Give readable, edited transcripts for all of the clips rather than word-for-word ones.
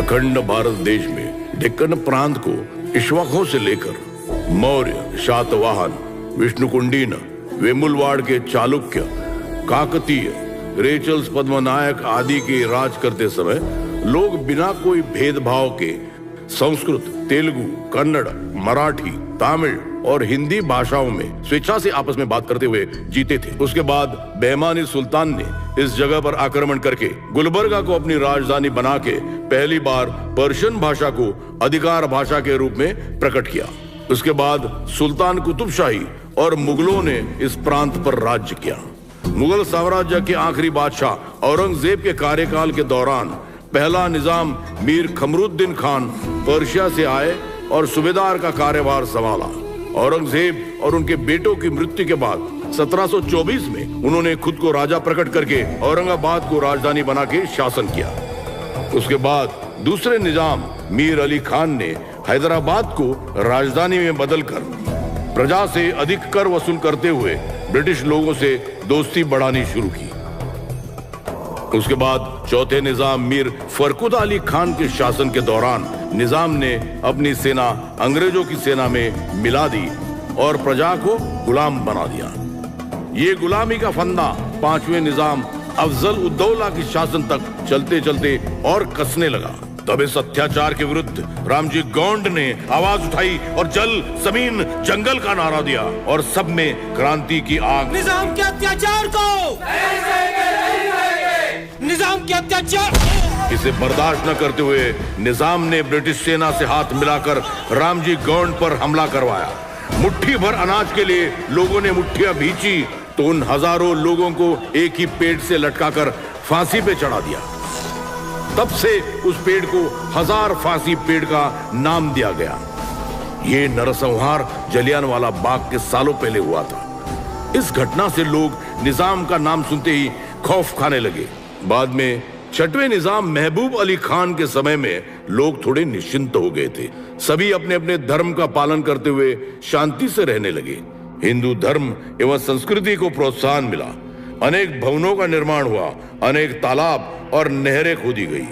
अखंड भारत देश में डेक्कन प्रांत को इक्ष्वाकों से लेकर मौर्य, शातवाहन, विष्णुकुंडीन, वेमुलवाड़ के चालुक्य, काकतीय, रेचल्स, पद्मनायक आदि के राज करते समय लोग बिना कोई भेदभाव के संस्कृत, तेलुगु, कन्नड़, मराठी, तमिल और हिंदी भाषाओं में स्वेच्छा से आपस में बात करते हुए जीते थे। उसके बाद बेमानी सुल्तान ने इस जगह पर आक्रमण करके गुलबर्गा को अपनी राजधानी बना के पहली बार पर्शियन भाषा को अधिकार भाषा के रूप में प्रकट किया। उसके बाद सुल्तान कुतुब शाही और मुगलों ने इस प्रांत पर राज्य किया। मुगल साम्राज्य के आखिरी बादशाह औरंगजेब के कार्यकाल के दौरान पहला निजाम मीर खमरुद्दीन खान पर्शिया से आए और सूबेदार का कार्यभार संभाला। औरंगजेब और उनके बेटों की मृत्यु के बाद 1724 में उन्होंने खुद को राजा प्रकट करके औरंगाबाद को राजधानी बना के शासन किया। उसके बाद दूसरे निजाम मीर अली खान ने हैदराबाद को राजधानी में बदलकर प्रजा से अधिक कर वसूल करते हुए ब्रिटिश लोगों से दोस्ती बढ़ानी शुरू की। उसके बाद चौथे निजाम मीर फरकुद अली खान के शासन के दौरान निजाम ने अपनी सेना अंग्रेजों की सेना में मिला दी और प्रजा को गुलाम बना दिया। ये गुलामी का फंदा पांचवें निजाम अफजल उद्दौला के शासन तक चलते चलते और कसने लगा। तब इस अत्याचार के विरुद्ध रामजी गौंड ने आवाज उठाई और जल, जमीन, जंगल का नारा दिया और सब में क्रांति की आग। निजाम के अत्याचार को निजाम के अत्याचार इसे बर्दाश्त न करते हुए निजाम ने ब्रिटिश सेना से हाथ मिलाकर रामजी गौंड पर हमला करवाया। मुट्ठी भर अनाज के लिए लोगों ने मुट्ठियां भींची तो उन हजारों लोगों को एक ही पेड़ से लटकाकर फांसी पे चढ़ा दिया। तब से उस पेड़ को हजार फांसी पेड़ का नाम दिया गया। ये नरसंहार जलियांवाला बाग के सालों पहले हुआ था। इस घटना से लोग निजाम का नाम सुनते ही खौफ खाने लगे। बाद में छठवें निजाम महबूब अली खान के समय में लोग थोड़े निश्चिंत हो गए थे। सभी अपने अपने धर्म का पालन करते हुए शांति से रहने लगे। हिंदू धर्म एवं संस्कृति को प्रोत्साहन मिला। अनेक भवनों का निर्माण हुआ, अनेक तालाब और नहरें खोदी गई।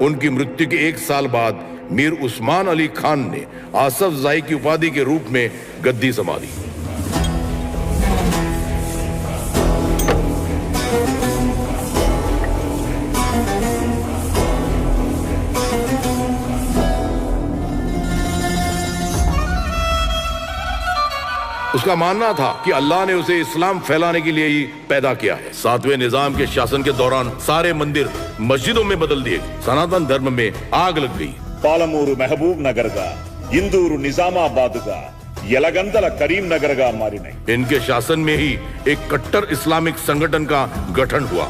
उनकी मृत्यु के 1 साल बाद मीर उस्मान अली खान ने आसफ जाही की उपाधि के रूप में गद्दी संभाली। उसका मानना था कि अल्लाह ने उसे इस्लाम फैलाने के लिए ही पैदा किया है। 7वें निजाम के शासन के दौरान सारे मंदिर मस्जिदों में बदल दिए गए। सनातन धर्म में आग लग गई। పాలమూరు మహబూబ్ నగర్ గా, ఇందూరు నిజామాబాద్ గా, యలగందల కరీం नगर గా మారినాయి। इनके शासन में ही एक कट्टर इस्लामिक संगठन का गठन हुआ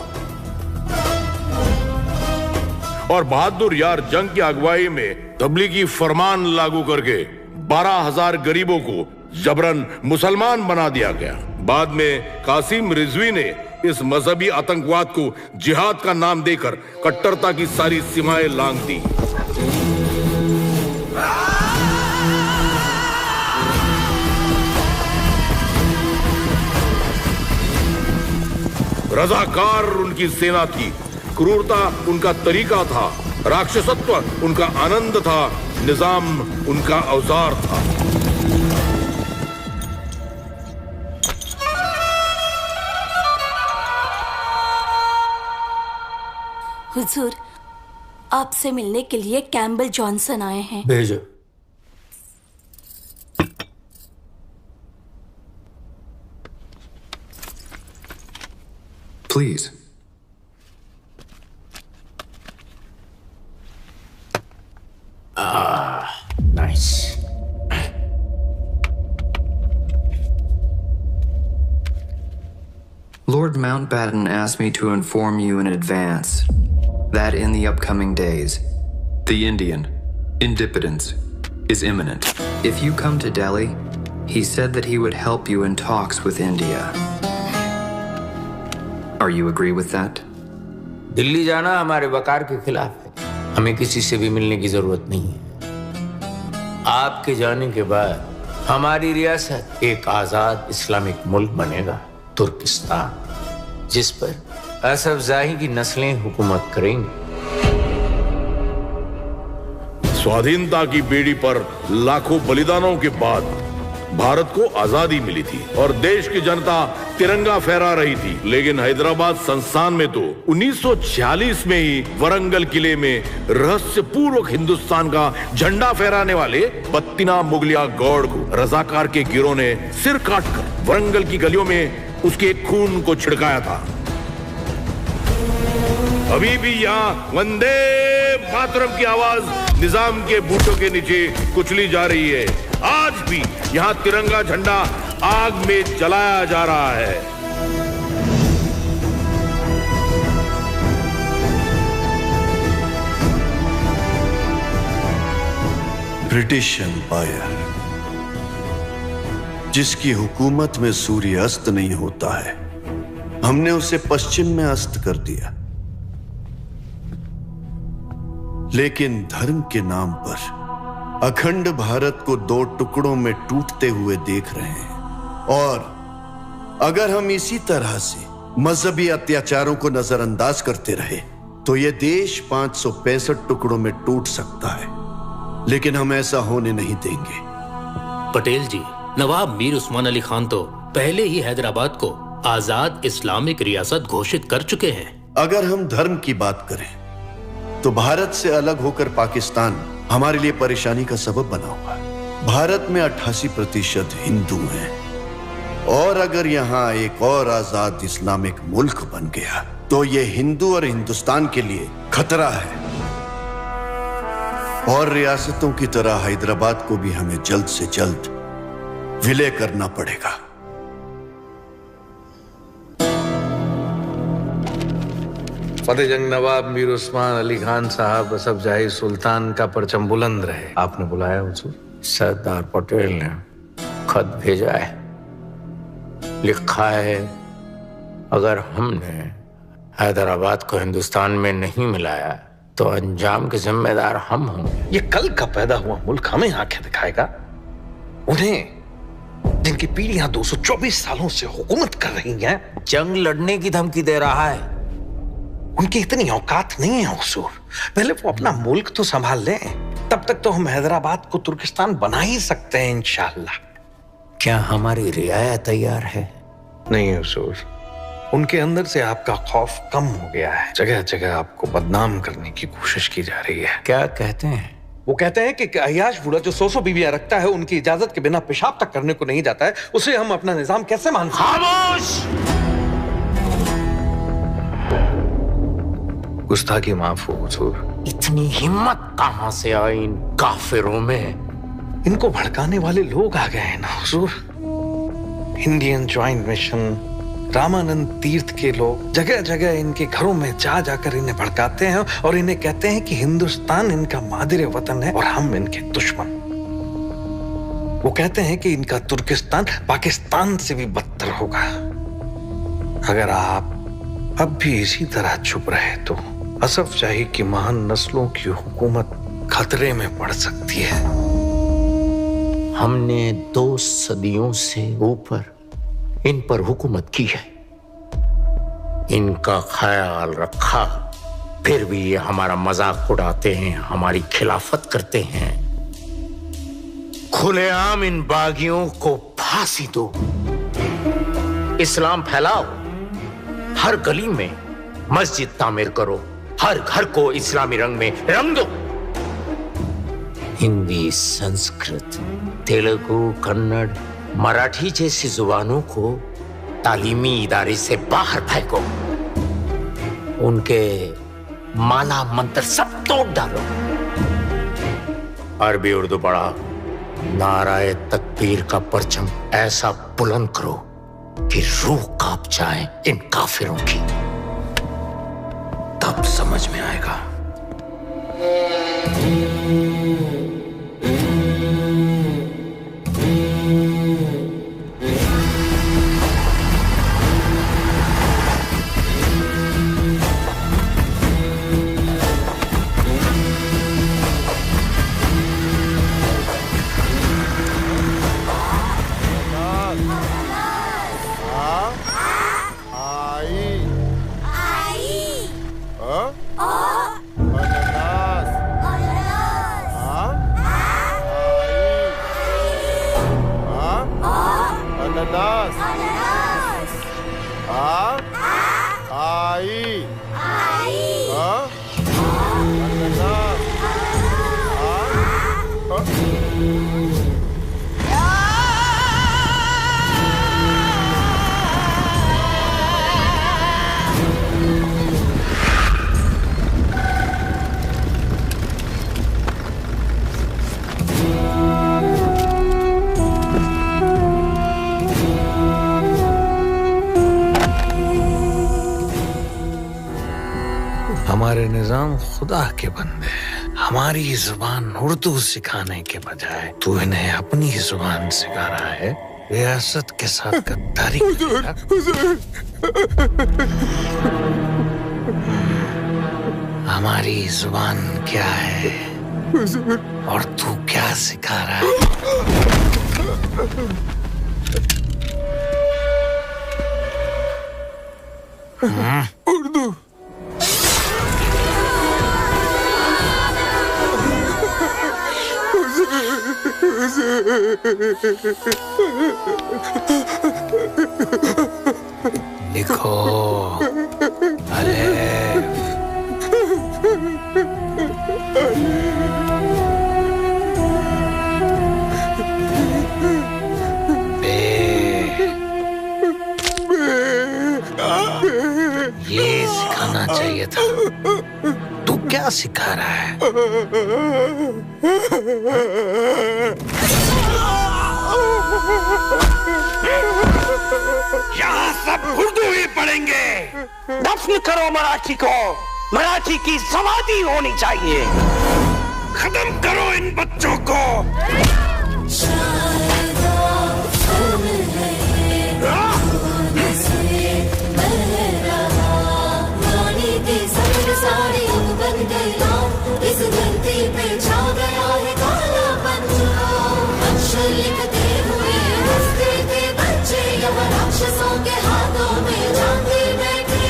और बहादुर यार जंग की अगुवाई में तबलीगी फरमान लागू करके 12,000 गरीबों को जबरन मुसलमान बना दिया गया। बाद में कासिम रिजवी ने इस मजहबी आतंकवाद को जिहाद का नाम देकर कट्टरता की सारी सीमाएं लांघ दी। रजाकार उनकी सेना थी, क्रूरता उनका तरीका था, राक्षसत्व उनका आनंद था, निजाम उनका औजार था। हुजूर, आपसे मिलने के लिए कैम्बल जॉनसन आए हैं। भेजो। Please. Nice. Lord Mountbatten asked me to inform you in advance that in the upcoming days, the Indian independence is imminent. If you come to Delhi, he said that he would help you in talks with India. Are you agree with that? Delhi जाना हमारे वकार के खिलाफ है। हमें किसी से भी मिलने की जरूरत नहीं है। आपके जाने के बाद हमारी रियासत एक आजाद इस्लामिक मुल्क बनेगा, तुर्किस्तान, जिस पर असफ जाही की नस्लें हुकूमत करेंगी। स्वाधीनता की बेड़ी पर लाखों बलिदानों के बाद भारत को आजादी मिली थी और देश की जनता तिरंगा फहरा रही थी। लेकिन हैदराबाद संस्थान में तो 1946 में ही वरंगल किले में रहस्यपूर्वक हिंदुस्तान का झंडा फहराने वाले बत्तीना मुगलिया गौड़ को रजाकार के गिरोह ने सिर काटकर वरंगल की गलियों में उसके खून को छिड़काया था। अभी भी यहाँ वंदे मातरम की आवाज निजाम के बूटों के नीचे कुचली जा रही है। आज भी यहाँ तिरंगा झंडा आग में जलाया जा रहा है। ब्रिटिश एम्पायर, जिसकी हुकूमत में सूर्य अस्त नहीं होता है, हमने उसे पश्चिम में अस्त कर दिया। लेकिन धर्म के नाम पर अखंड भारत को दो टुकड़ों में टूटते हुए देख रहे हैं। और अगर हम इसी तरह से मजहबी अत्याचारों को नजरअंदाज करते रहे तो यह देश 565 टुकड़ों में टूट सकता है। लेकिन हम ऐसा होने नहीं देंगे। पटेल जी, नवाब मीर उस्मान अली खान तो पहले ही हैदराबाद को आजाद इस्लामिक रियासत घोषित कर चुके हैं। अगर हम धर्म की बात करें तो भारत से अलग होकर पाकिस्तान हमारे लिए परेशानी का सबब बना हुआ है। भारत में 88% हिंदू हैं और अगर यहां एक और आजाद इस्लामिक मुल्क बन गया तो यह हिंदू और हिंदुस्तान के लिए खतरा है। और रियासतों की तरह हैदराबाद को भी हमें जल्द से जल्द विलय करना पड़ेगा। फतेह जंग नवाब मीर उस्मान अली खान साहब असफ जाही सुल्तान का परचम बुलंद रहे। आपने बुलाया हुजूर? सरदार पटेल ने खत भेजा है, लिखा है अगर हमने हैदराबाद को हिंदुस्तान में नहीं मिलाया तो अंजाम के जिम्मेदार हम होंगे। ये कल का पैदा हुआ मुल्क हमें आंखें दिखाएगा? उन्हें जिनकी पीढ़ियां 224 सालों से हुकूमत कर रही हैं, जंग लड़ने की धमकी दे रहा है। उनकी इतनी औकात नहीं है हुजूर। पहले वो अपना मुल्क तो संभाल लें, तब तक तो हम हैदराबाद को तुर्किस्तान बना ही सकते हैं इंशाअल्लाह। क्या हमारी रियाया तैयार है? नहीं हुजूर, उनके अंदर से आपका खौफ कम हो गया है। जगह जगह आपको बदनाम करने की कोशिश की जा रही है। क्या कहते हैं? वो कहते हैं कि अय्याश बूढ़ा जो 100 बीवियां रखता है, उनकी इजाजत के बिना पेशाब तक करने को नहीं जाता है, उसे हम अपना निजाम कैसे मान सकते? खामोश! गुस्ताखी माफ हो हुजूर। इतनी हिम्मत कहां से आई इन काफिरों में? इनको भड़काने वाले लोग आ गए हैं ना हुजूर। इंडियन ज्वाइंट मिशन, रामानंद तीर्थ के लोग जगह जगह इनके घरों में जा जाकर इन्हें भड़काते हैं और इन्हें कहते हैं कि हिंदुस्तान इनका मादिर वतन है और हम इनके दुश्मन। वो कहते हैं कि इनका तुर्किस्तान पाकिस्तान से भी बदतर होगा। अगर आप अब भी इसी तरह चुप रहे तो असफ जाही की महान नस्लों की हुकूमत खतरे में पड़ सकती है। हमने 2 सदियों से ऊपर इन पर हुकूमत की है, इनका ख्याल रखा, फिर भी ये हमारा मजाक उड़ाते हैं, हमारी खिलाफत करते हैं। खुलेआम इन बागियों को फांसी दो, इस्लाम फैलाओ, हर गली में मस्जिद तामीर करो, हर घर को इस्लामी रंग में रंग दो। हिंदी, संस्कृत, तेलुगु, कन्नड़, मराठी जैसी जुबानों को तालीमी इदारे से बाहर फेंको, उनके माला मंत्र सब तोड़ डालो। अरबी उर्दू पढ़ाओ, नाराए तकबीर का परचम ऐसा बुलंद करो कि रूह कांप जाए इन काफिरों की। तब समझ में आएगा। निजाम खुदा के बंदे हैं। हमारी जुबान उर्दू सिखाने के बजाय तू इन्हें अपनी जुबान सिखा रहा है। रियासत के साथ गद्दारी। हमारी जुबान क्या है और तू क्या सिखा रहा है? उर्दू। लिखो अले ये सिखाना चाहिए था। तू क्या सिखा रहा है? यहाँ सब उर्दू ही पढ़ेंगे। दफन करो मराठी को। मराठी की समाधि होनी चाहिए। खत्म करो इन बच्चों को। इस धरती पे छा गया है कालापन। अक्षर लिखते हुए हंसते थे बच्चे, यह राक्षसों के हाथों में जाते बैठे।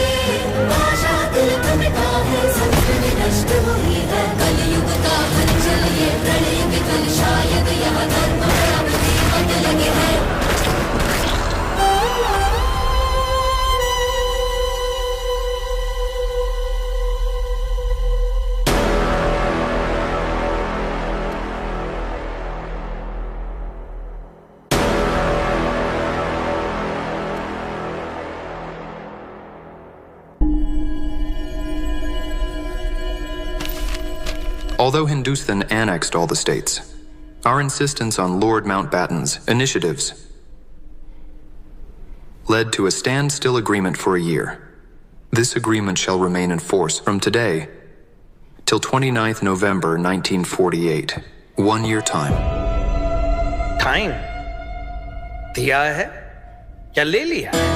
भाषा दिल पे मिटा है, संस्कृति नष्ट हुई है। कलयुग का हलचल ये प्रलय विकल, शायद यह धर्म में अब दीपक लगे हैं। Although Hindustan annexed all the states, our insistence on Lord Mountbatten's initiatives led to a standstill agreement for a year. This agreement shall remain in force from today till 29th November 1948. 1 year time. Time दिया है या ले लिया है?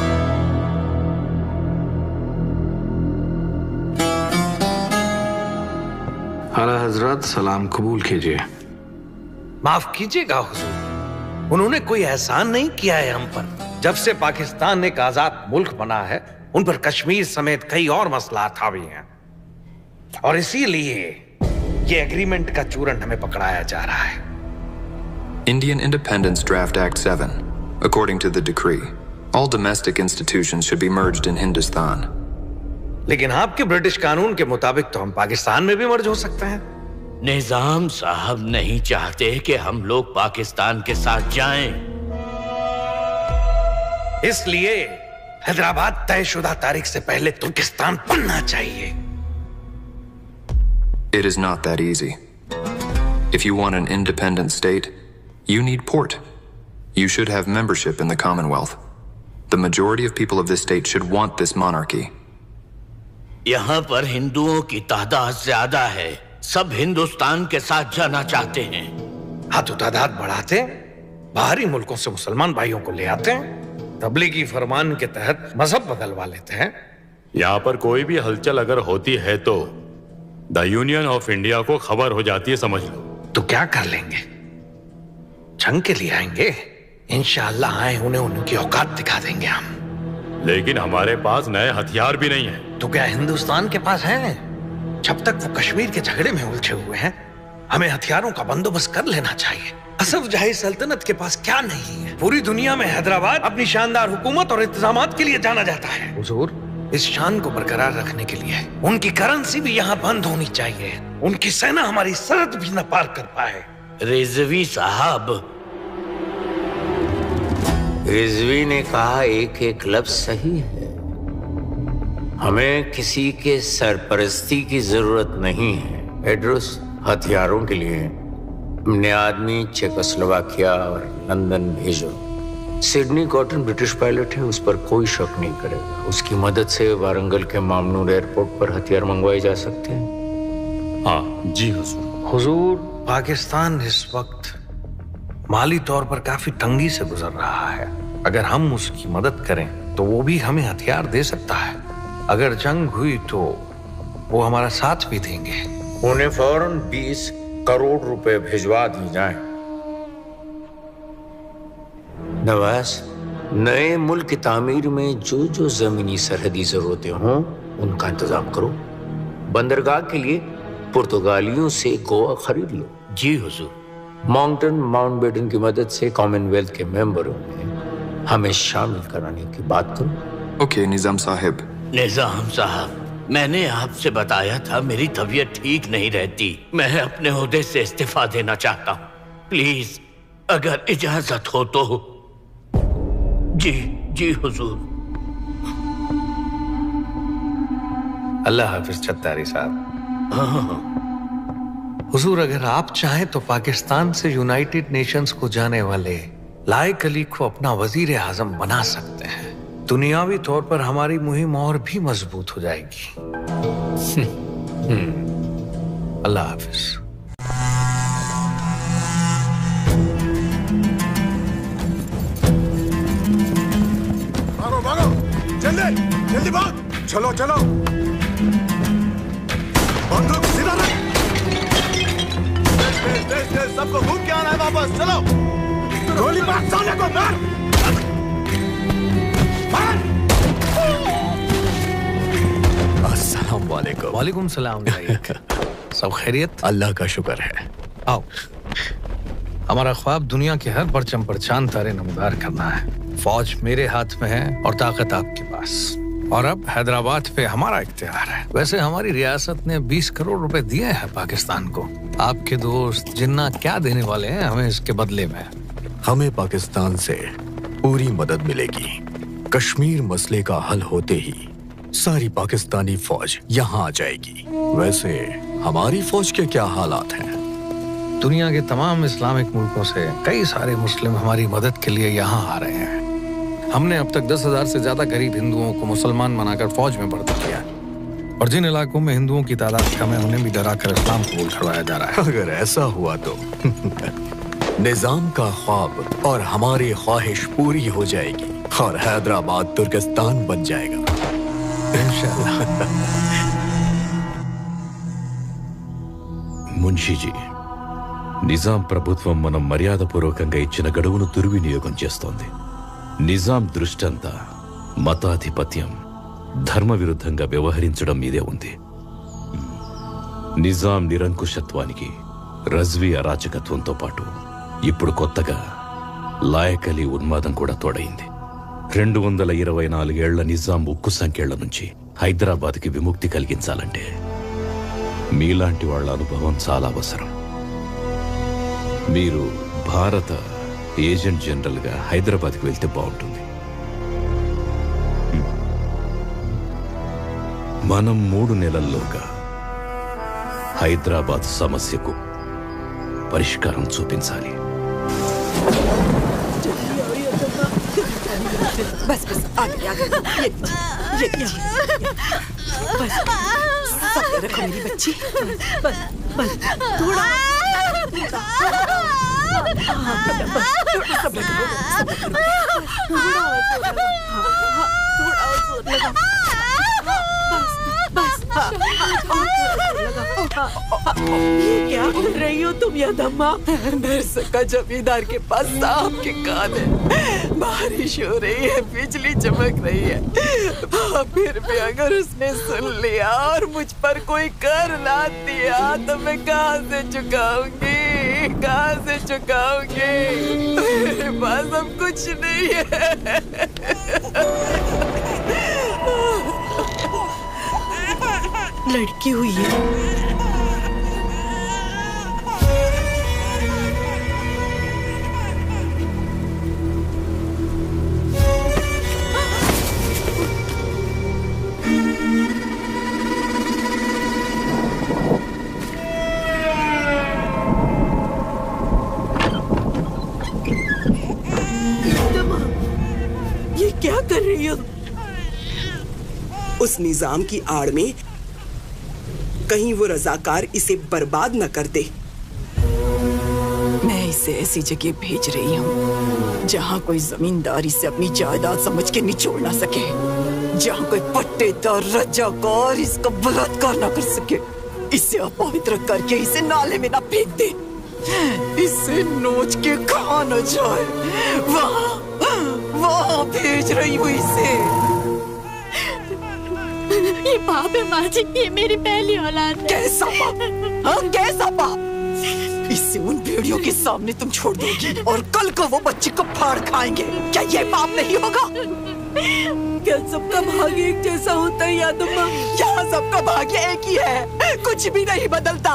आला हजरत सलाम कबूल कीजिए। माफ कीजिएगा हुजूर, उन्होंने कोई एहसान नहीं किया है हम पर। जब से पाकिस्तान एक आजाद मुल्क बना है, उन पर कश्मीर समेत कई और मसलात हावी हैं, और इसीलिए ये एग्रीमेंट का चूरन हमें पकड़ाया जा रहा है। Indian Independence Draft Act 7. According to the decree, all domestic institutions should be merged in Hindustan. लेकिन आपके ब्रिटिश कानून के मुताबिक तो हम पाकिस्तान में भी मर्ज हो सकते हैं। निजाम साहब नहीं चाहते कि हम लोग पाकिस्तान के साथ जाएं। इसलिए हैदराबाद तयशुदा तारीख से पहले तुर्किस्तान बनना चाहिए। It is not that easy. If you want an independent state, you need port. You should have membership in the Commonwealth. The majority of people of this state should want this monarchy. यहाँ पर हिंदुओं की तादाद ज्यादा है। सब हिंदुस्तान के साथ जाना चाहते हैं। हाँ तो तादाद बढ़ाते हैं, बाहरी मुल्कों से मुसलमान भाइयों को ले आते हैं, तबलीगी फरमान के तहत मजहब बदलवा लेते हैं। यहाँ पर कोई भी हलचल अगर होती है तो द यूनियन ऑफ इंडिया को खबर हो जाती है, समझ लो। तो क्या कर लेंगे? जंग के लिए आएंगे? इंशाअल्लाह आए, उन्हें उनकी औकात दिखा देंगे हम। लेकिन हमारे पास नए हथियार भी नहीं है। तो क्या हिंदुस्तान के पास है? जब तक वो कश्मीर के झगड़े में उलझे हुए हैं, हमें हथियारों का बंदोबस्त कर लेना चाहिए। असफ जाही सल्तनत के पास क्या नहीं है? पूरी दुनिया में हैदराबाद अपनी शानदार हुकूमत और इंतजामात के लिए जाना जाता है। हुजूर, इस शान को बरकरार रखने के लिए उनकी करेंसी भी यहाँ बंद होनी चाहिए। उनकी सेना हमारी सरहद भी न पार कर पाए। रिजवी साहब, रिजवी ने कहा एक लफ्ज सही है। हमें किसी के सरपरस्ती की जरूरत नहीं है। पेड्रोस, हथियारों के लिए अपने आदमी चेकोस्लोवाकिया और लंदन भेजो। सिडनी कॉटन ब्रिटिश पायलट है, उस पर कोई शक नहीं करेगा। उसकी मदद से वारंगल के मामनूर एयरपोर्ट पर हथियार मंगवाए जा सकते हैं। हाँ जी हुजूर। हुजूर, पाकिस्तान इस वक्त माली तौर पर काफी तंगी से गुजर रहा है। अगर हम उसकी मदद करें तो वो भी हमें हथियार दे सकता है। अगर जंग हुई तो वो हमारा साथ भी देंगे। उन्हें फौरन 20 करोड़ रुपए भिजवा दी जाए। नवाज, नए मुल्क की तामीर में जो जो जमीनी सरहदी जरूरतें हों उनका इंतजाम करो। बंदरगाह के लिए पुर्तगालियों से गोवा खरीद लो। जी हुजूर। माउंटेन माउंटबेटन की मदद से कॉमनवेल्थ के मेंबरों में हमें शामिल कराने की बात करो। ओके निजाम साहब। निजाम साहब, मैंने आपसे बताया था मेरी तबीयत ठीक नहीं रहती। मैं अपने ओहदे से इस्तीफा देना चाहता हूँ। प्लीज अगर इजाजत हो तो। जी जी हुजूर। अल्लाह हाफिज चत्तारी साहब। हुजूर, अगर आप चाहें तो पाकिस्तान से यूनाइटेड नेशंस को जाने वाले लायक अली को अपना वजीर आजम बना सकते हैं। दुनियावी तौर पर हमारी मुहिम और भी मजबूत हो जाएगी। अल्लाह हाफिज। भागो भागो, जल्दी जल्दी भाग। चलो चलो, बंदूक सीधा रख। तेज सबको घूम के आना है वापस। चलो, गोली मार साले को, मार। अस्सलाम वालेकुम। वालेकुम सलाम। सब खैरियत? अल्लाह का शुक्र है। आओ, हमारा ख्वाब दुनिया के हर परचम पर चांद तारे नमदार करना है। फौज मेरे हाथ में है और ताकत आपके पास। और अब हैदराबाद पे हमारा इख्तियार है। वैसे हमारी रियासत ने 20 करोड़ रुपए दिए हैं पाकिस्तान को। आपके दोस्त जिन्ना क्या देने वाले हैं हमें इसके बदले में? हमें पाकिस्तान से पूरी मदद मिलेगी। कश्मीर मसले का हल होते ही सारी पाकिस्तानी फौज यहाँ आ जाएगी। वैसे हमारी फौज के क्या हालात हैं? दुनिया के तमाम इस्लामिक मुल्कों से कई सारे मुस्लिम हमारी मदद के लिए यहाँ आ रहे हैं। हमने अब तक 10,000 से ज्यादा गरीब हिंदुओं को मुसलमान बनाकर फौज में भर्ती किया। और जिन इलाकों में हिंदुओं की तादाद कम है उन्हें भी डराकर इस्लाम कबूल करवाया जा रहा है। अगर ऐसा हुआ तो निजाम का ख्वाब और हमारी ख्वाहिश पूरी हो जाएगी और हैदराबाद तुर्किस्तान बन जाएगा इंशाअल्लाह। మున్షీ జీ, నిజాం ప్రభుత్వం మనం మర్యాదపూర్వకంగా ఇచ్చిన గడువును దుర్వినియోగం చేస్తోంది. నిజాం దృష్టంతా మతాధిపత్యం, ధర్మ విరుద్ధంగా వ్యవహరించడం మీదే ఉంది. నిజాం నిరంకుశత్వానికి రజ్వీ అరాచకత్వంతో పాటు ఇప్పుడు కొత్తగా లాయక్ అలీ ఉన్మాదం కూడా తోడైంది. 224 ఏళ్ల నిజాం ఉక్కు సంఖ్యల నుంచి హైదరాబాద్కి విముక్తి కలిగించాలంటే మీలాంటి వాళ్ళ అనుభవం చాలా అవసరం. మీరు భారత ఏజెంట్ జనరల్గా హైదరాబాద్కి వెళ్తే బాగుంటుంది. మనం 3 నెలల్లోగా హైదరాబాద్ సమస్యకు పరిష్కారం చూపించాలి. बस बस आगे आगे ये बस सब रखो मेरी बच्ची। बस बस थोड़ा सब रखो थोड़ा और लगा। बस ये क्या कर रही हो तुम यदम्मा? नरस का जमींदार के पास सांप के कान है। बारिश हो रही है, बिजली चमक रही है। फिर भी अगर उसने सुन लिया और मुझ पर कोई कर लाद दिया तो मैं कहाँ से चुकाऊंगी? कहाँ से चुकाऊंगी? मेरे पास अब कुछ नहीं है। लड़की हुई है। कर रही हो? उस निजाम की आड़ में कहीं वो रजाकार इसे बर्बाद न कर दे। मैं इसे ऐसी जगह भेज रही हूँ जहाँ कोई जमींदार इसे अपनी जायदाद समझ के निचोड़ ना सके, जहाँ कोई पट्टेदार रजाकार इसका बलात्कार ना कर सके। इसे अपवित्र करके इसे नाले में ना फेंक दे, इसे नोच के खा न जाए। वहाँ भेज रही हूँ इसे। ये पाप है माँ जी, ये मेरी पहली औलाद है। कैसा पाप? हाँ, कैसा पाप? इसे उन भेड़ियों के सामने तुम छोड़ दोगी और कल को वो बच्चे को फाड़ खाएंगे। क्या ये पाप नहीं होगा? क्या सबका भाग्य एक जैसा होता है यादम्मा? यहाँ सबका भाग्य एक ही है, कुछ भी नहीं बदलता।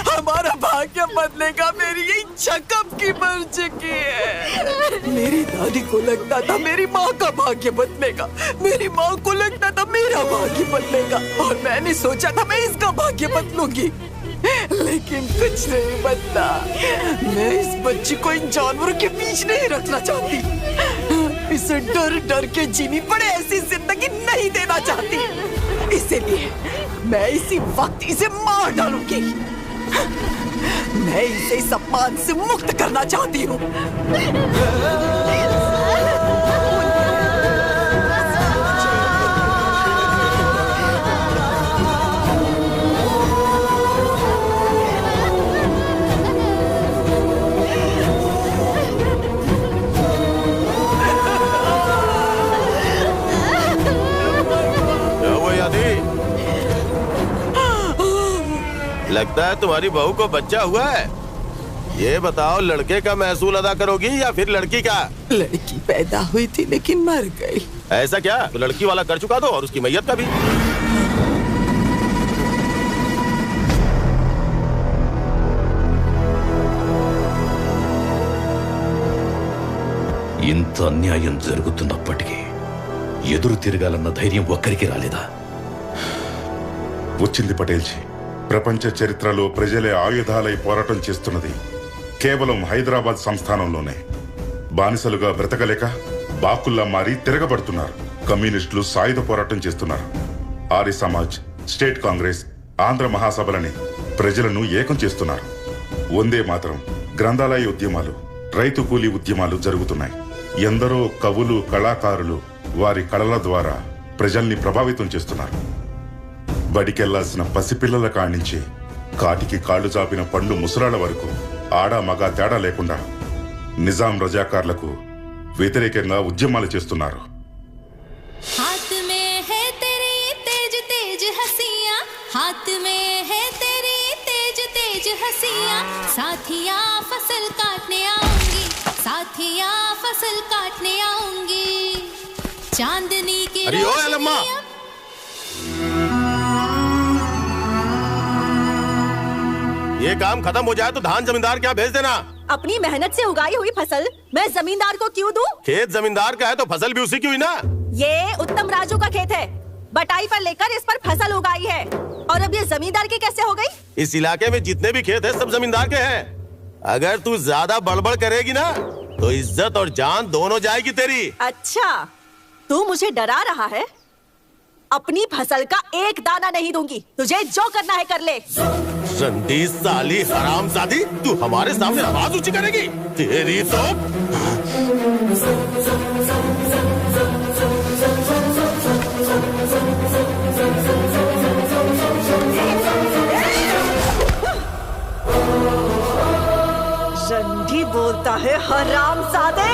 हमारा भाग्य बदलेगा, मेरी ये इच्छा कब की मर चुकी है। मेरी दादी को लगता था मेरी माँ का भाग्य बदलेगा, मेरी माँ को लगता था मेरा भाग्य बदलेगा, और मैंने सोचा था मैं इसका भाग्य बदलूंगी, लेकिन कुछ नहीं बदला। मैं इस बच्ची को इन जानवरों के बीच नहीं रखना चाहती। इसे डर डर के जीनी पड़े ऐसी जिंदगी नहीं देना चाहती। इसीलिए मैं इसी वक्त इसे मार डालूंगी। मैं इसे इस अपमान से मुक्त करना चाहती हूँ। लगता है तुम्हारी बहू को बच्चा हुआ है। ये बताओ, लड़के का महसूल अदा करोगी या फिर लड़की का? लड़की पैदा हुई थी लेकिन मर गई। ऐसा क्या? तो लड़की वाला कर चुका दो और उसकी मैयत का भी। ఇంత అన్యాయం జరుగుతున్నప్పటికీ ఎదురు తిరగాలన్న ధైర్యం ఒక్కరికి రాలేదా? వచ్చింది పటేల్ జీ. ప్రపంచ చరిత్రలో ప్రజలే ఆయుధాలై పోరాటం చేస్తున్నది కేవలం హైదరాబాద్ సంస్థానంలోనే. బానిసలుగా బ్రతకలేక బాకుల్లా మారి తిరగబడుతున్నారు. కమ్యూనిస్టులు సాయుధ పోరాటం చేస్తున్నారు. ఆర్య సమాజ్, స్టేట్ కాంగ్రెస్, ఆంధ్ర మహాసభలని ప్రజలను ఏకం చేస్తున్నారు. వందే మాతరం, గ్రంథాలయ ఉద్యమాలు, రైతు కూలీ ఉద్యమాలు జరుగుతున్నాయి. ఎందరో కవులు, కళాకారులు వారి కళల ద్వారా ప్రజల్ని ప్రభావితం చేస్తున్నారు. బడికెళ్లాల్సిన పసిపిల్లల కానించి కాటికి కాళ్లు చాపిన పండు ముసలాళ్ల వరకు ఆడ మగ తేడా లేకుండా నిజాం రజాకార్లకు వ్యతిరేకంగా ఉద్యమాలు చేస్తున్నారు. हाथ में है तेरी तेज तेज हंसियां, हाथ में है तेरी तेज तेज हंसियां, साथिया फसल काटने आऊंगी, साथिया फसल काटने आऊंगी, चांदनी की अरे ओ एलम्मा, ये काम खत्म हो जाए तो धान जमींदार क्या भेज देना। अपनी मेहनत से उगाई हुई फसल मैं जमींदार को क्यों दूं? खेत जमींदार का है तो फसल भी उसी की हुई ना। ये उत्तम राजू का खेत है, बटाई पर लेकर इस पर फसल उगाई है, और अब ये जमींदार की कैसे हो गई? इस इलाके में जितने भी खेत हैं सब जमींदार के हैं। अगर तू ज्यादा बड़बड़ करेगी ना तो इज्जत और जान दोनों जाएगी तेरी। अच्छा, तू मुझे डरा रहा है? अपनी फसल का एक दाना नहीं दूंगी, तुझे जो करना है कर ले। रंडी साली हरामजादी, तू हमारे सामने आवाज ऊंची करेगी? तेरी तो रंडी बोलता है हरामजादे।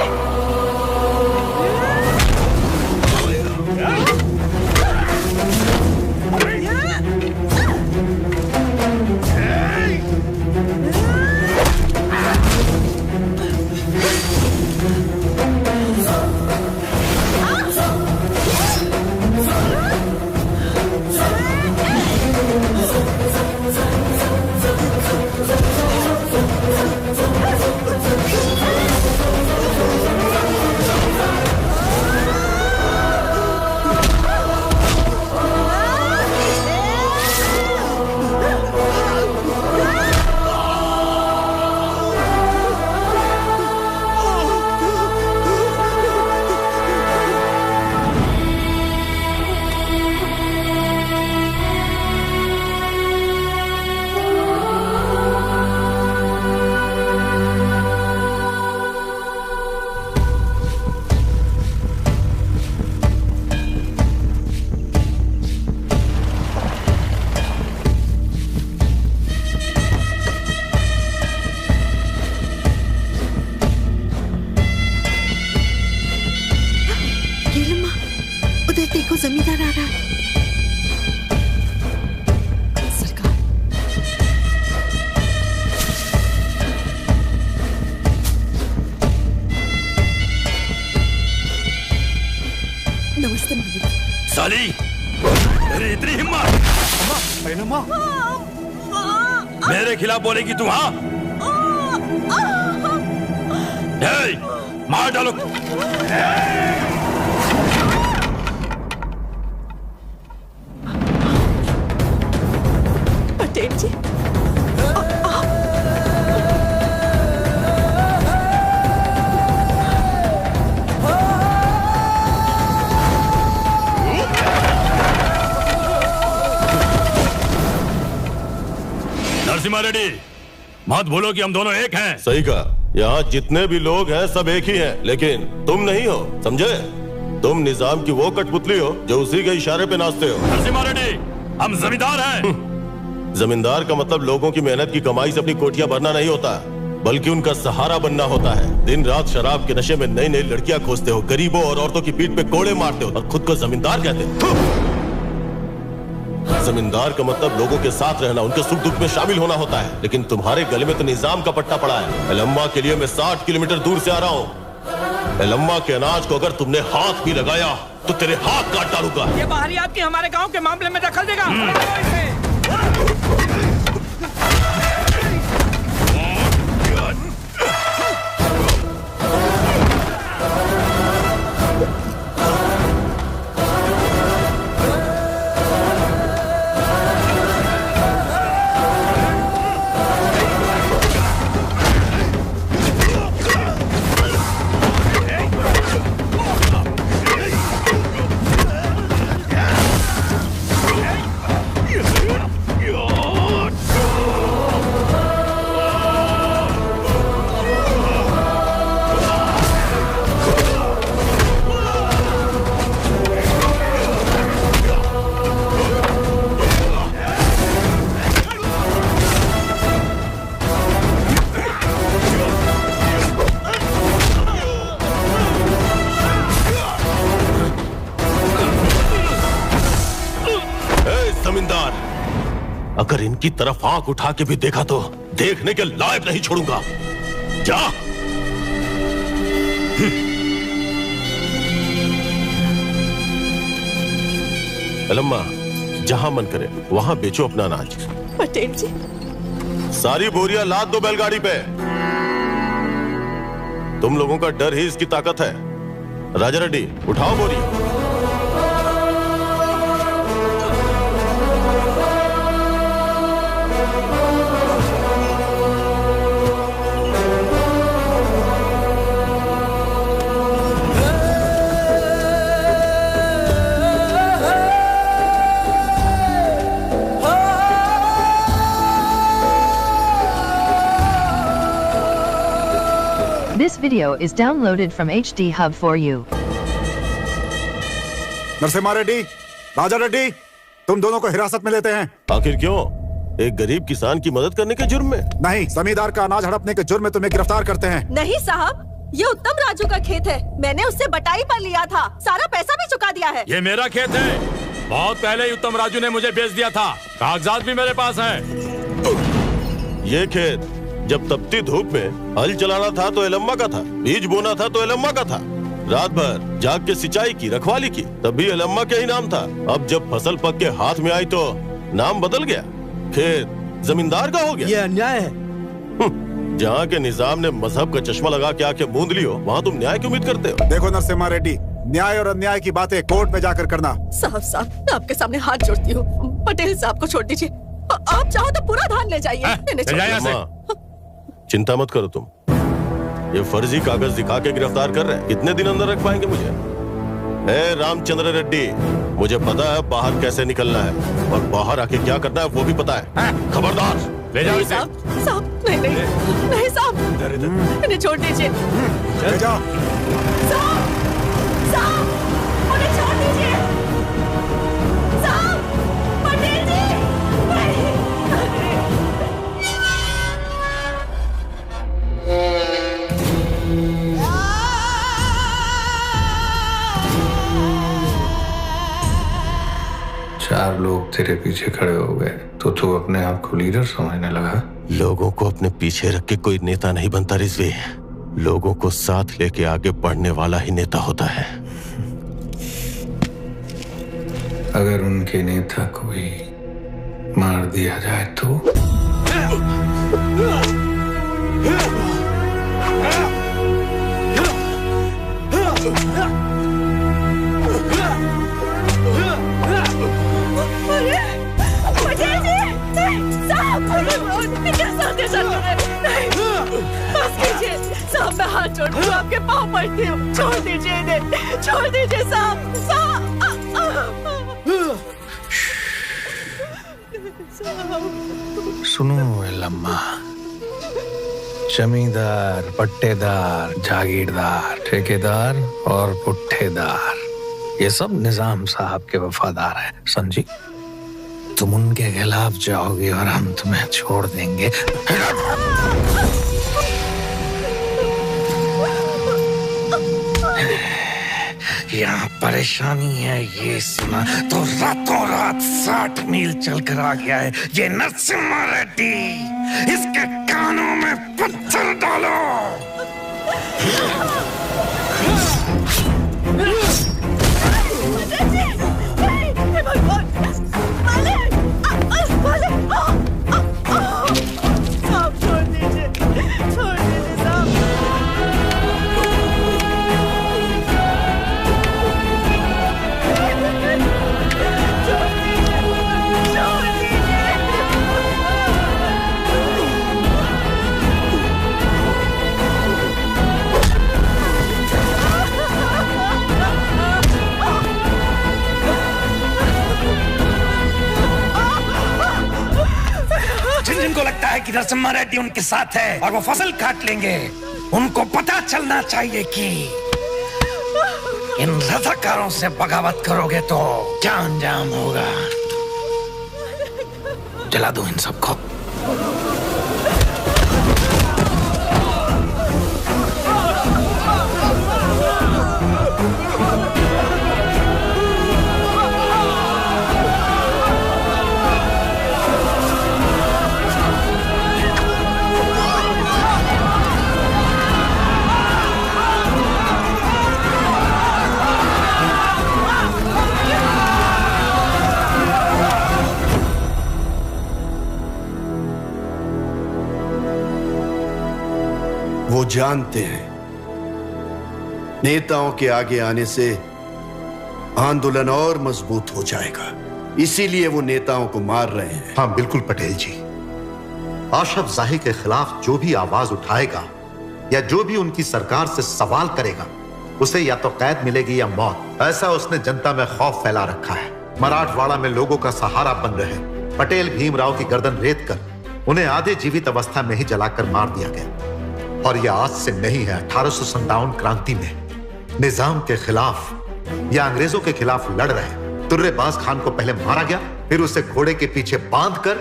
जमींदार आ रहा है। सरकार। नमस्ते मालिक। साली, तेरी इतनी हिम्मत? अम्मा, मेरे खिलाफ बोलेगी तू? हाँ, मार डालो। पटेल जी, नरसिम्हा रेड्डी, मत भूलो कि हम दोनों एक हैं। सही कहा। यहाँ जितने भी लोग हैं सब एक ही हैं, लेकिन तुम नहीं हो, समझे? तुम निजाम की वो कठपुतली हो जो उसी के इशारे पे नाचते हो। नरसिम्हा रेड्डी, हम जमींदार हैं। जमींदार का मतलब लोगों की मेहनत की कमाई से अपनी कोठियां भरना नहीं होता, बल्कि उनका सहारा बनना होता है। दिन रात शराब के नशे में नई नई लड़कियां खोजते हो, गरीबों और औरतों की पीठ पे कोड़े मारते हो और खुद को जमींदार कहते हो। जमींदार का मतलब लोगों के साथ रहना, उनके सुख दुख में शामिल होना होता है, लेकिन तुम्हारे गले में तो निजाम का पट्टा पड़ा है। एलम्मा के लिए मैं 60 किलोमीटर दूर से आ रहा हूँ। एलम्मा के अनाज को अगर तुमने हाथ भी लगाया तो तेरे हाथ काट डालूंगा। ये बाहरी आपकी हमारे गांव के मामले में दखल देगा। अगर इनकी तरफ आंख उठा के भी देखा तो देखने के लायक नहीं छोड़ूंगा। जा। एलम्मा, जहां मन करे वहां बेचो अपना अनाज। पटेल जी, सारी बोरियां लाद दो बैलगाड़ी पे। तुम लोगों का डर ही इसकी ताकत है। राजा रेड्डी, उठाओ बोरी। This video is downloaded from HD Hub for you. Narasimha Reddy, राजा रेड्डी, तुम दोनों को हिरासत में लेते हैं। आखिर क्यों? एक गरीब किसान की मदद करने के जुर्म में? नहीं, जमींदार का अनाज हड़पने के जुर्म में तुम्हें गिरफ्तार करते हैं। नहीं साहब, ये उत्तम राजू का खेत है। मैंने उससे बटाई पर लिया था, सारा पैसा भी चुका दिया है। ये मेरा खेत है। बहुत पहले ही उत्तम राजू ने मुझे बेच दिया था। कागजात भी मेरे पास हैं। ये खेत जब तपती धूप में हल चलाना था तो एलम्मा का था, बीज बोना था तो एलम्मा का था, रात भर जाग के सिंचाई की, रखवाली की, तब भी एलम्मा के ही नाम था। अब जब फसल पक के हाथ में आई तो नाम बदल गया, खेत जमींदार का हो गया। ये अन्याय है। जहाँ के निजाम ने मजहब का चश्मा लगा के आके मूंद लियो, वहाँ तुम न्याय की उम्मीद करते हो। देखो नरसिम्हा रेड्डी, न्याय और अन्याय की बातें कोर्ट में जाकर करना। साहब, मैं आपके सामने हाथ जोड़ती हूँ, पटेल साहब को छोड़ दीजिए। आप चाहो तो पूरा धान ले जाइए। चिंता मत करो तुम, ये फर्जी कागज दिखा के गिरफ्तार कर रहे हैं। कितने दिन अंदर रख पाएंगे मुझे? रामचंद्र रेड्डी, मुझे पता है बाहर कैसे निकलना है और बाहर आके क्या करना है वो भी पता है। खबरदार। ले जाओ इसे। साहब, नहीं साहब, इन्हें छोड़ दीजिए। ले जाओ। साहब, उन्हें छोड़ दीजिए। साहब, पटेल जी, सब लोग तेरे पीछे खड़े हो गए तो तू अपने आप को लीडर समझने लगा। लोगों को अपने पीछे रख के कोई नेता नहीं बनता रिजवी। लोगों को साथ लेके आगे बढ़ने वाला ही नेता होता है। अगर उनके नेता को भी मार दिया जाए तो? साहब मैं हाथ जोड़ दूं, आपके पाँव पड़ती हूँ, छोड़ दीजिए इन्हें, छोड़ दीजिए साहब, साहब। सुनो लम्मा, जमींदार, पट्टेदार, जागीरदार, ठेकेदार और पुट्ठेदार, ये सब निजाम साहब के वफादार हैं, समझी? तुम उनके खिलाफ जाओगे और हम तुम्हें छोड़ देंगे। यहाँ परेशानी है ये सुना तो रातों रात 60 मील चलकर आ गया है ये नरसिम्हा रेड्डी। इसके कानों में पत्थर डालो। साहब छोड़ दीजिए, छोड़ दीजिए साहब। जिनको लगता है कि नरसिम्हा रेड्डी उनके साथ है और वो फसल काट लेंगे, उनको पता चलना चाहिए कि इन रजाकारों से बगावत करोगे तो क्या अंजाम होगा। जला दो इन सबको। वो जानते हैं नेताओं के आगे आने से आंदोलन और मजबूत हो जाएगा, इसीलिए वो नेताओं को मार रहे हैं। हाँ बिल्कुल पटेल जी, आशफ जाही के खिलाफ जो भी आवाज उठाएगा या जो भी उनकी सरकार से सवाल करेगा उसे या तो कैद मिलेगी या मौत। ऐसा उसने जनता में खौफ फैला रखा है। मराठवाड़ा में लोगों का सहारा बन रहे पटेल भीमराव की गर्दन रेत कर उन्हें आधे जीवित अवस्था में ही जलाकर मार दिया गया। और यह आज से नहीं है, 1857 क्रांति में निजाम के खिलाफ या अंग्रेजों के खिलाफ लड़ रहे तुर्रेबाज खान को पहले मारा गया, फिर उसे घोड़े के पीछे बांधकर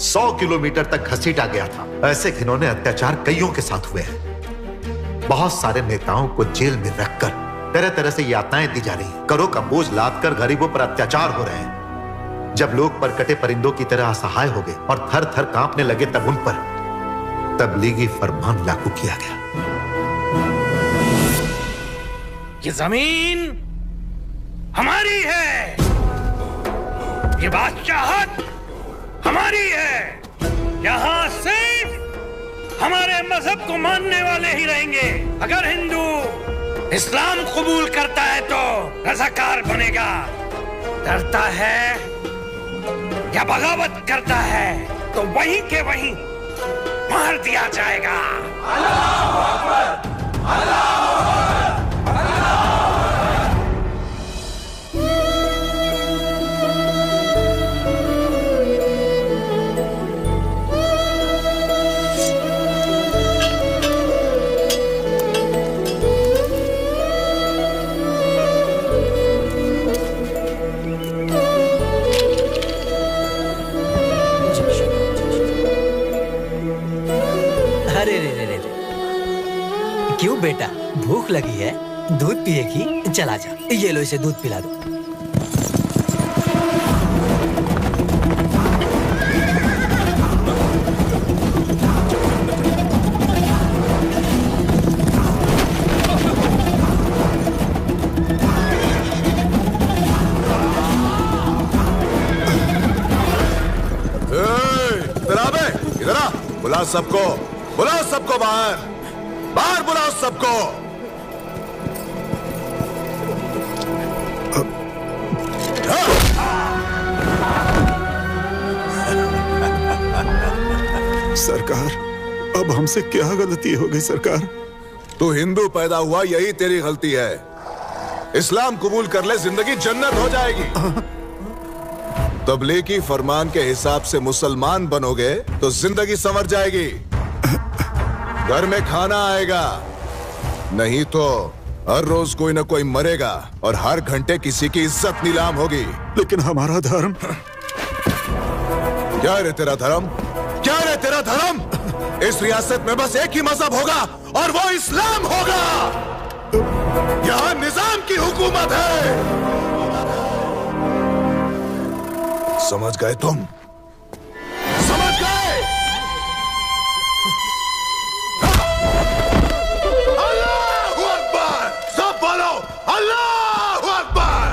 100 किलोमीटर तक घसीटा गया था। ऐसे घिनौने अत्याचार कईयों के साथ हुए हैं। बहुत सारे नेताओं को जेल में रखकर तरह तरह से यातनाएं दी जा रही हैं। करों का बोझ लादकर गरीबों पर अत्याचार हो रहे हैं। जब लोग परकटे परिंदों की तरह असहाय हो गए और थर थर कांपने लगे तब उन पर तबलीगी फरमान लागू किया गया। ये जमीन हमारी है, ये बादशाहत हमारी है। यहाँ सिर्फ हमारे मजहब को मानने वाले ही रहेंगे। अगर हिंदू इस्लाम कबूल करता है तो रज़ाकार बनेगा, डरता है या बगावत करता है तो वहीं के वहीं मार दिया जाएगा। अल्लाहू अकबर, अल्लाहू अकबर, क्यों बेटा, भूख लगी है? दूध पिएगी? चला जा, ये लो इसे दूध पिला दो। बुलाओ सबको, बुलाओ सबको बाहर, बाहर बुलाओ सबको। सरकार, अब हमसे क्या गलती हो गई सरकार? तू हिंदू पैदा हुआ, यही तेरी गलती है। इस्लाम कबूल कर ले, जिंदगी जन्नत हो जाएगी। तबलीगी फरमान के हिसाब से मुसलमान बनोगे तो जिंदगी संवर जाएगी। घर में खाना आएगा, नहीं तो हर रोज कोई ना कोई मरेगा और हर घंटे किसी की इज्जत नीलाम होगी। लेकिन हमारा धर्म। क्या है तेरा धर्म? क्या है तेरा धर्म? इस रियासत में बस एक ही मजहब होगा और वो इस्लाम होगा। यहाँ निजाम की हुकूमत है। समझ गए तुम? समझ गए? अल्लाहू अकबर! सब बोलो अल्लाहू अकबर!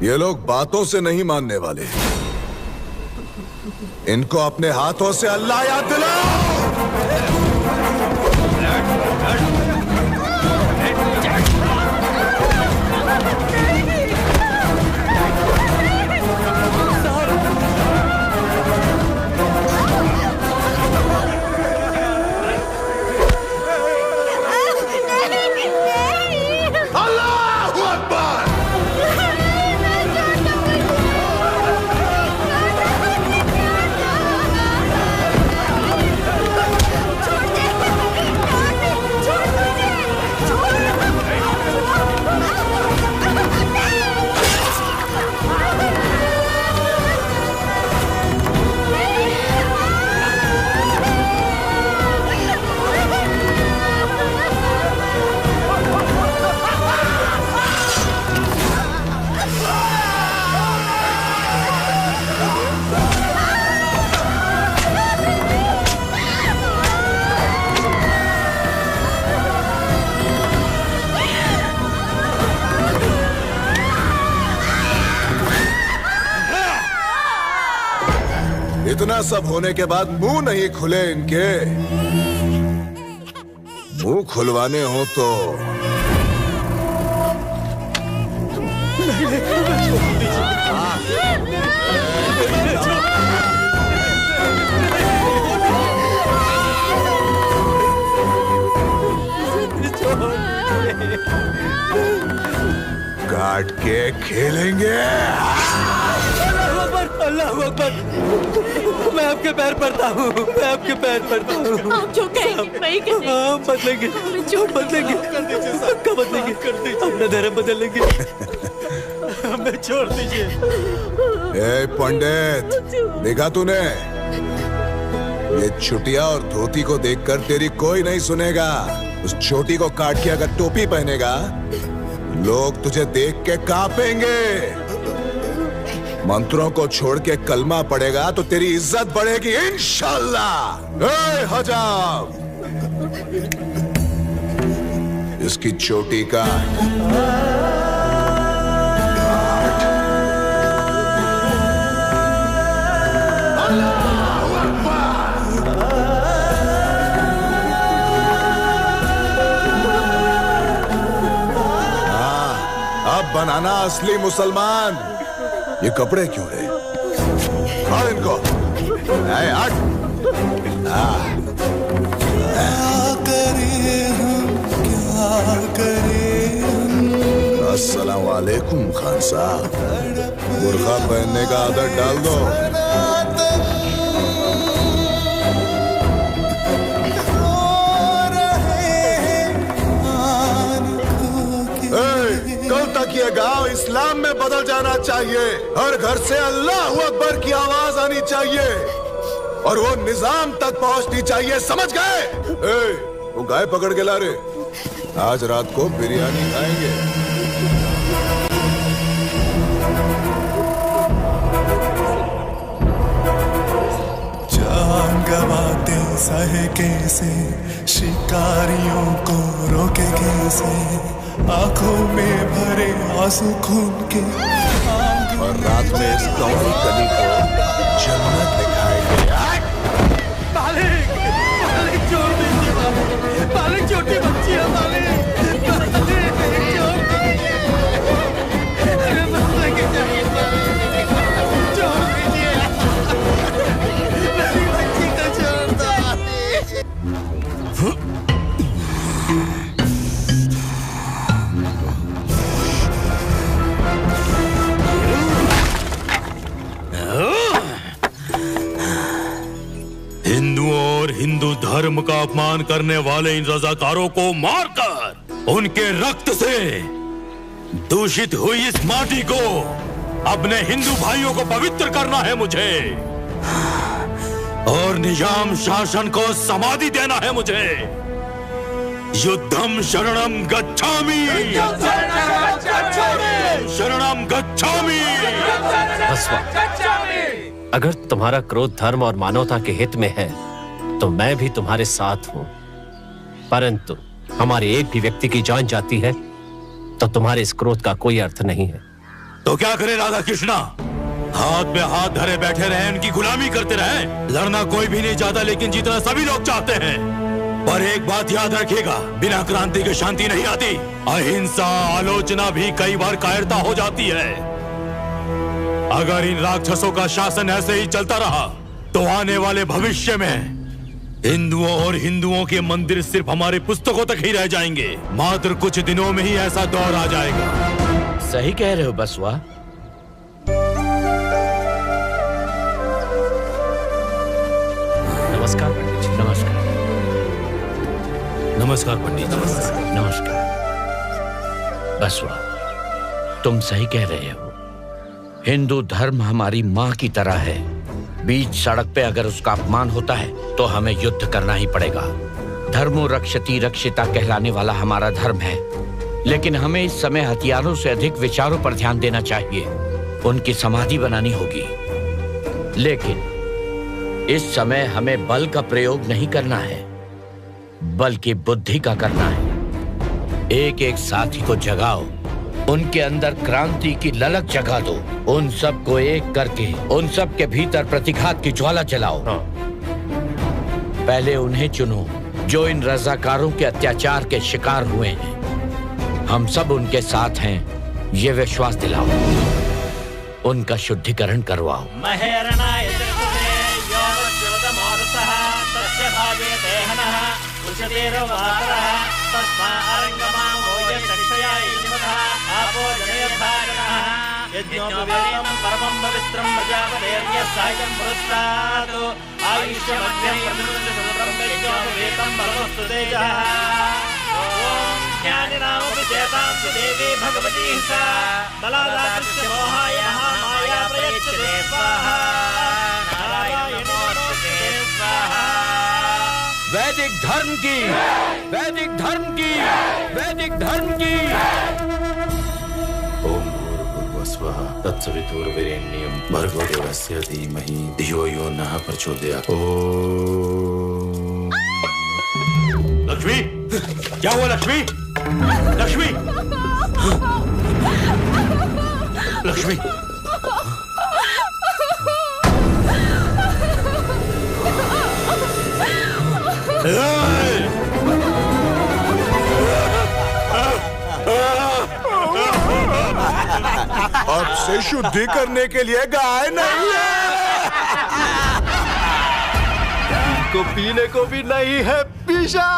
ये लोग बातों से नहीं मानने वाले, इनको अपने हाथों से अल्लाह याद दिलाओ। इतना सब होने के बाद मुंह नहीं खुले इनके। मुंह खुलवाने हो तो काट के खेलेंगे। अल्लाहू अकबर! मैं आपके पैर पड़ता हूँ, मैं आपके पैर पड़ता हूँ। आप जो कहेंगे वही करेंगे। हाँ, बदलेंगे, झूठ बदलेंगे, पक्का बदलेंगे, अपना धर्म बदल लेंगे। हमें छोड़ दीजिए। ए पंडित, देखा तूने? ये छुटिया और धोती को देखकर तेरी कोई नहीं सुनेगा। उस छोटी को काट के अगर टोपी पहनेगा, लोग तुझे देख के कांपेंगे। मंत्रों को छोड़ के कलमा पड़ेगा तो तेरी इज्जत बढ़ेगी इंशाअल्लाह। ए हजाम, इसकी चोटी का अब बनाना असली मुसलमान। ये कपड़े क्यों है? फाड़ इनको। हट। अस्सलाम वालेकुम खान साहब, बुर्का पहनने का आदत डाल दो। कल तक ये गांव इस्लाम में बदल जाना चाहिए। हर घर से अल्लाहू अकबर की आवाज आनी चाहिए और वो निजाम तक पहुंचनी चाहिए। समझ गए? वो गाय पकड़ के ला रे, आज रात को बिरयानी खाएंगे। जान गवाते सहे कैसे, शिकारियों को रोके कैसे, आंखों में भरे आंसू खून के, और रात में इस कौड़ी गली को जन्नत दिखाएंगे। हिंदू धर्म का अपमान करने वाले इन रजाकारों को मारकर उनके रक्त से दूषित हुई इस माटी को अपने हिंदू भाइयों को पवित्र करना है मुझे, और निजाम शासन को समाधि देना है मुझे। युद्धम शरणम गच्छामि, शरणम गच्छामि। बसवा, अगर तुम्हारा क्रोध धर्म और मानवता के हित में है तो मैं भी तुम्हारे साथ हूं, परंतु हमारे एक भी व्यक्ति की जान जाती है तो तुम्हारे इस क्रोध का कोई अर्थ नहीं है। तो क्या करे राधा कृष्णा? हाथ में हाथ धरे बैठे रहे, उनकी गुलामी करते रहे? लड़ना कोई भी नहीं चाहता, लेकिन जीतना सभी लोग चाहते हैं। पर एक बात याद रखिएगा, बिना क्रांति के शांति नहीं आती। अहिंसा, आलोचना भी कई बार कायरता हो जाती है। अगर इन राक्षसों का शासन ऐसे ही चलता रहा तो आने वाले भविष्य में हिंदुओं और हिंदुओं के मंदिर सिर्फ हमारे पुस्तकों तक ही रह जाएंगे। मात्र कुछ दिनों में ही ऐसा दौर आ जाएगा। सही कह रहे हो बसवा। नमस्कार पंडित जी। नमस्कार। नमस्कार पंडित जी। नमस्कार। बसवा, तुम सही कह रहे हो। हिंदू धर्म हमारी माँ की तरह है। बीच सड़क पे अगर उसका अपमान होता है तो हमें युद्ध करना ही पड़ेगा। धर्मो रक्षति रक्षिता कहलाने वाला हमारा धर्म है, लेकिन हमें इस समय हथियारों से अधिक विचारों पर ध्यान देना चाहिए। उनकी समाधि बनानी होगी, लेकिन इस समय हमें बल का प्रयोग नहीं करना है, बल्कि बुद्धि का करना है। एक एक साथी को जगाओ, उनके अंदर क्रांति की ललक जगा दो। उन सबको एक करके उन सब के भीतर प्रतिघात की ज्वाला जलाओ। पहले उन्हें चुनो जो इन रजाकारों के अत्याचार के शिकार हुए हैं। हम सब उनके साथ हैं, ये विश्वास दिलाओ। उनका शुद्धिकरण करवाओ। परमं पवित्रं प्रजापतेर्य सायं पुरस्तात् आयुष्यमध्यं प्रमुखं यज्ञोपवेतं परमस्तु तेजः। ओम ज्ञानिनामपि चेतां देवी भगवती सा बलादास्य मोहाय महामाया प्रयच्छते स्वाहा। नारायण नमोस्तुते स्वाहा। वैदिक धर्म की, वैदिक धर्म की, वैदिक धर्म की। ओम भूर्भुवस्वः तत्सवितुर्वरेण्यं भर्गो देवस्य धीमहि धियो यो नः प्रचोदयात्। ओम। लक्ष्मी, क्या हुआ लक्ष्मी? लक्ष्मी, लक्ष्मी। अब से शुद्धि करने के लिए गाय नहीं है, को पीने को भी नहीं है पीछा।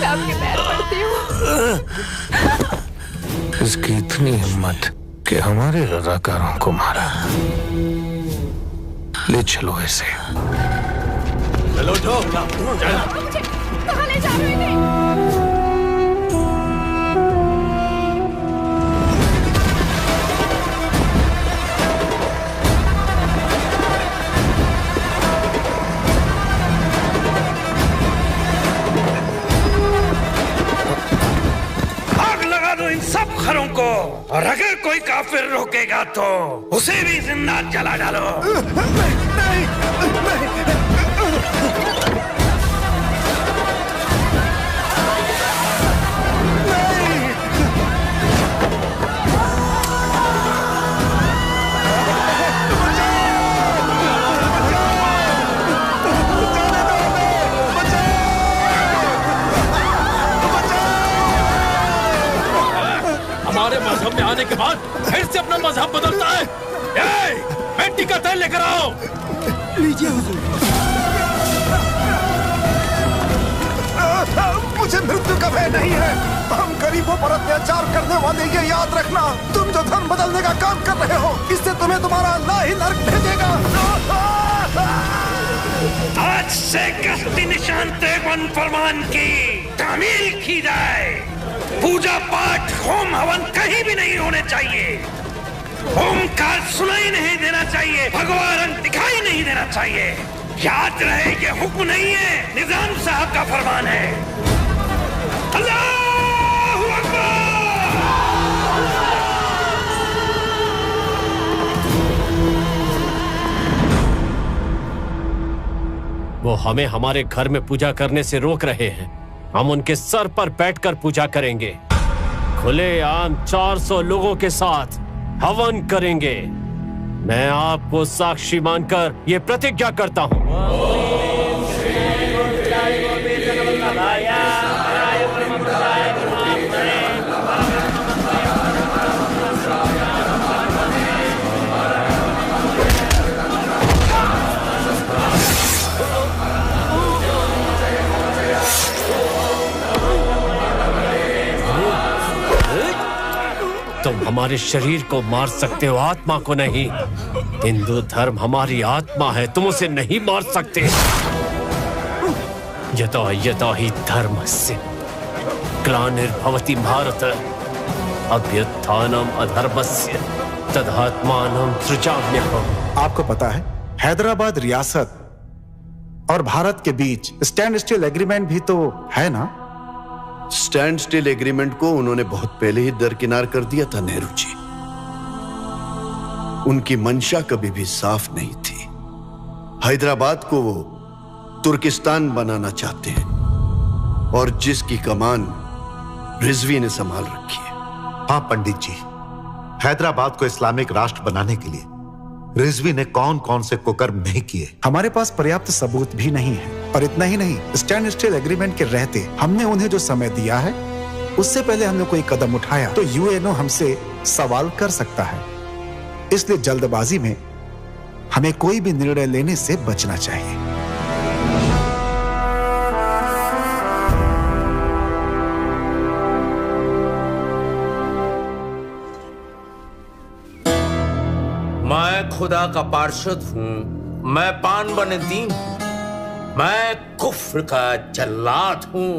आपके पैर पड़ती हूँ। इसकी इतनी हिम्मत कि हमारे रजाकारों को मारा। ले चलो इसे। चलो जो कहाँ ले जा रहे हैं? इन सब घरों को, और अगर कोई काफिर रोकेगा तो उसे भी जिंदा जला डालो। नहीं, हमारे मजहब में आने के बाद फिर से अपना मजहब बदलता है। बेटी का तेल लेकर आओ। लीजिए हुजूर। मुझे मृत्यु का भय नहीं है। हम गरीबों पर अत्याचार करने वाले, ये याद रखना। तुम जो धर्म बदलने का काम कर रहे हो, इससे तुम्हें तुम्हारा अल्लाह ही नर्क भेजेगा। आज से कश्ती निशान 53 फरमान की तामील की जाए। पूजा पाठ होम हवन कहीं भी नहीं होने चाहिए। ओमकार सुनाई नहीं देना चाहिए। भगवा रंग दिखाई नहीं देना चाहिए। याद रहे ये हुक्म नहीं है, निजाम साहब का फरमान है। अल्लाहू अकबर। वो हमें हमारे घर में पूजा करने से रोक रहे हैं। हम उनके सर पर बैठकर पूजा करेंगे। खुलेआम 400 लोगों के साथ हवन करेंगे। मैं आपको साक्षी मानकर ये प्रतिज्ञा करता हूँ। तुम हमारे शरीर को मार सकते हो, आत्मा को नहीं। हिंदू धर्म हमारी आत्मा है, तुम उसे नहीं मार सकते। यदा ही धर्मस्य ग्लानिर्भवति भारत अभ्युत्थानम् अधर्मस्य तदात्मानं सृजाम्यहम्। आपको पता है, हैदराबाद रियासत और भारत के बीच स्टैंड स्टिल एग्रीमेंट भी तो है ना? स्टैंड स्टिल एग्रीमेंट को उन्होंने बहुत पहले ही दरकिनार कर दिया था नेहरू जी। उनकी मंशा कभी भी साफ नहीं थी। हैदराबाद को वो तुर्किस्तान बनाना चाहते हैं, और जिसकी कमान रिजवी ने संभाल रखी है। हाँ पंडित जी, हैदराबाद को इस्लामिक राष्ट्र बनाने के लिए रिजवी ने कौन कौन से कुकर्म नहीं किए। हमारे पास पर्याप्त सबूत भी नहीं है। और इतना ही नहीं, स्टैंड स्टिल एग्रीमेंट के रहते हमने उन्हें जो समय दिया है, उससे पहले हमने कोई कदम उठाया तो यूएनओ हमसे सवाल कर सकता है। इसलिए जल्दबाजी में हमें कोई भी निर्णय लेने से बचना चाहिए। मैं खुदा का पार्षद हूं। मैं पान बनती हूं। मैं कुफ्र का जल्लाद हूं।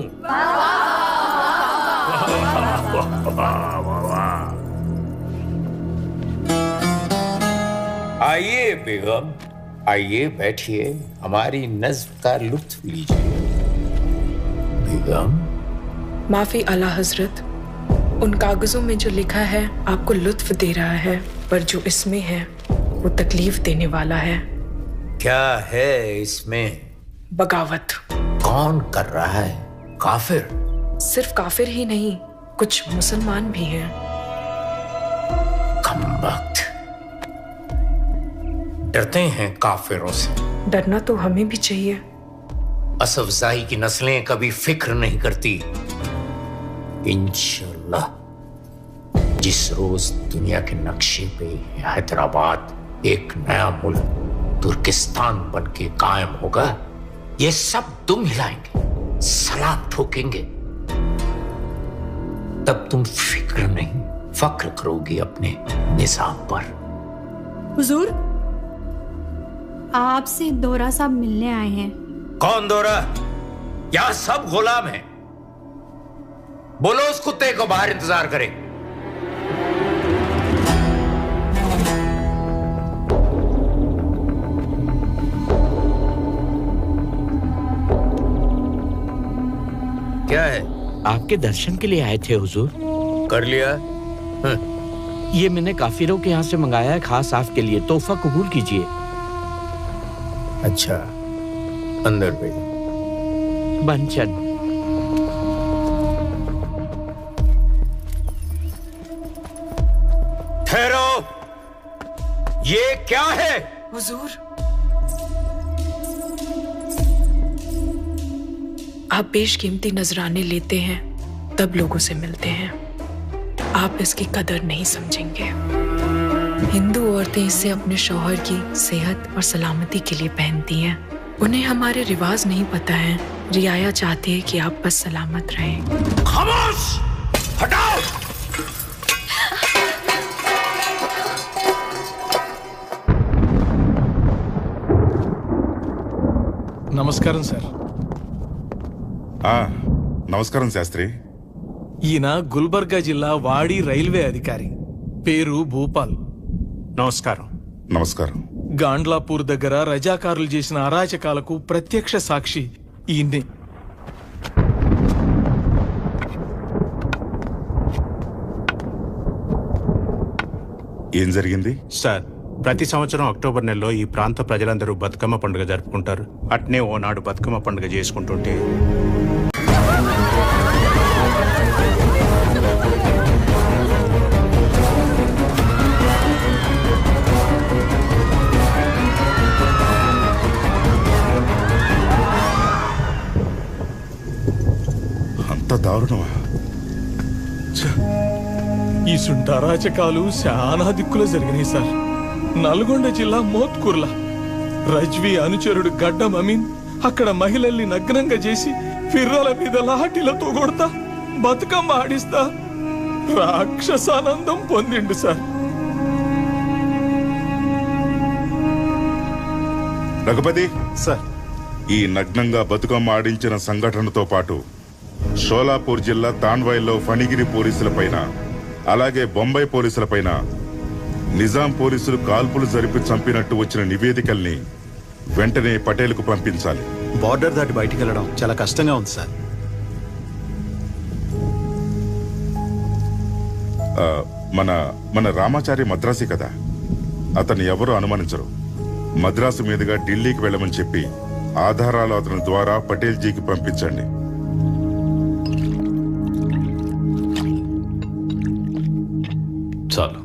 आइए बेगम, आइए बैठिए, हमारी नज़्म का लुत्फ लीजिए। बेगम, माफी आला हजरत, उन कागजों में जो लिखा है आपको लुत्फ दे रहा है, पर जो इसमें है वो तकलीफ देने वाला है। क्या है इसमें? बगावत। कौन कर रहा है? काफिर? सिर्फ काफिर ही नहीं, कुछ मुसलमान भी हैं। कमबख्त, डरते हैं काफिरों से। डरना तो हमें भी चाहिए। असफजाई की नस्लें कभी फिक्र नहीं करती। इंशाल्लाह जिस रोज दुनिया के नक्शे पे हैदराबाद एक नया मुल्क तुर्किस्तान बन के कायम होगा, ये सब दुम हिलाएंगे, सलाम ठोकेंगे तब तुम फिक्र नहीं फक्र करोगी अपने निजाम पर। हुजूर, आपसे दोरा साहब मिलने आए हैं। कौन दोरा? यहाँ सब गुलाम हैं। बोलो उस कुत्ते को बाहर इंतजार करे। क्या है? आपके दर्शन के लिए आए थे हुजूर। कर लिया? ये मैंने काफिरों के यहाँ से मंगाया है, खास आपके लिए। तोहफा कबूल कीजिए। अच्छा, अंदर भेज। बंचन, ठहरो। ये क्या है? हुजूर, आप बेशकीमती नजराने लेते हैं तब लोगों से मिलते हैं। आप इसकी कदर नहीं समझेंगे। हिंदू औरतें इसे अपने शौहर की सेहत और सलामती के लिए पहनती हैं। उन्हें हमारे रिवाज नहीं पता है। रियाया चाहते हैं कि आप बस सलामत रहें। खामोश! हटाओ! నమస్కారం సార్. నమస్కారం శాస్త్రి. ఈయన గుల్బర్గా జిల్లా వాడి రైల్వే అధికారి, పేరు భూపాల్. నమస్కారం. నమస్కారం. గాండ్లాపూర్ దగ్గర రజాకారులు చేసిన అరాచకాలకు ప్రత్యక్ష సాక్షి ఈయన్నే. ఏం జరిగింది సార్? ప్రతి సంవత్సరం అక్టోబర్ నెలలో ఈ ప్రాంత ప్రజలందరూ బతుకమ్మ పండుగ జరుపుకుంటారు. అట్నే ఓనాడు బతుకమ్మ పండుగ చేసుకుంటుంటే అంత దారుణమా? ఈ సుంట అరాచకాలు చాలా దిక్కులో జరిగినాయి సార్. నల్గొండ జిల్లా మోత్కూర్ల రజ్వీ అనుచరుడు గడ్డం అమీన్ అక్కడ మహిళల్ని నగ్నంగా చేసి ఫిర్రల మీద లాఠీలతో కొడతా బతుకమ్మ ఆడిస్తా రాక్షసానందం పొందిండు సార్. రఘుపతి సార్, ఈ నగ్నంగా బతుకమ్మ ఆడించిన సంఘటనతో పాటు షోలాపూర్ జిల్లా తాన్వాయిలో ఫణిగిరి పోలీసులపైన, అలాగే బొంబాయి పోలీసులపైన నిజాం పోలీసులు కాల్పులు జరిపి చంపినట్టు వచ్చిన నివేదికల్ని వెంటనే పటేల్కు పంపించాలి. బార్డర్ దాటి బయటికి వెళ్ళడం చాలా కష్టంగా ఉంది సార్. మన రామాచారి మద్రాసి కదా, అతన్ని ఎవరూ అనుమానించరు. మద్రాసు మీదుగా ఢిల్లీకి వెళ్ళమని చెప్పి ఆధారాలు అతని ద్వారా పటేల్ జీకి పంపించండి. చాలు.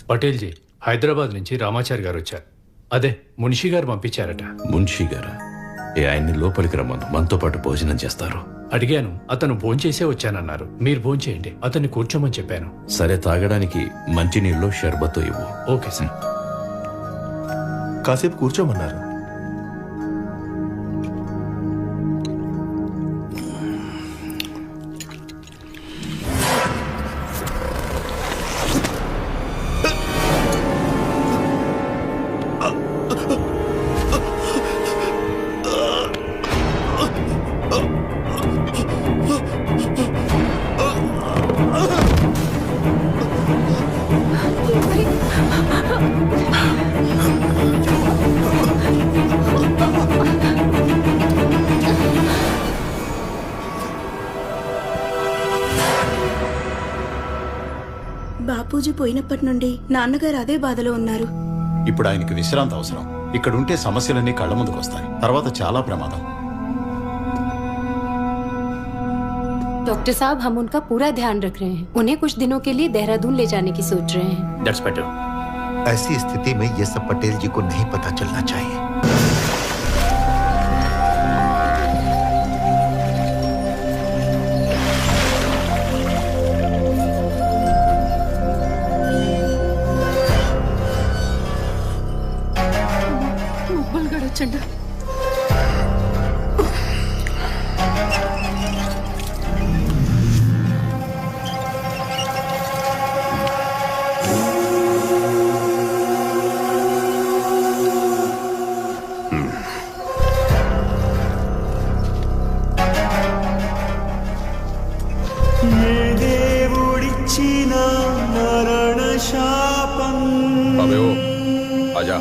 పటేల్ జీ, హైదరాబాద్ నుంచి రామాచారి గారు వచ్చారు. అదే మున్షి గారు పంపించారట. మున్షి గారా? ఆయన్ని లోపలికి రమ్మను, మనతో పాటు భోజనం చేస్తారు. అడిగాను, అతను భోంచేసే వచ్చానన్నారు. మీరు భోంచేయండి, అతన్ని కూర్చోమని చెప్పాను. సరే, తాగడానికి మంచినీళ్ళు షర్బత్తు ఇవ్వు. Okay sir. కాసేపు కూర్చోమన్నారు. బాపూజీ పోయినప్పటి నుండి నాన్నగారు అదే బాధలో ఉన్నారు. ఇప్పుడు ఆయనకి విశ్రాంతి అవసరం. ఇక్కడ ఉంటే సమస్యలన్నీ కళ్ళ ముందుకు వస్తాయి. తర్వాత చాలా ప్రమాదం. डॉक्टर साहब, हम उनका पूरा ध्यान रख रहे हैं. उन्हें कुछ दिनों के लिए देहरादून ले जाने की सोच रहे हैं. That's better. ऐसी स्थिति में ये सब पटेल जी को नहीं पता चलना चाहिए. चंडा। आजा।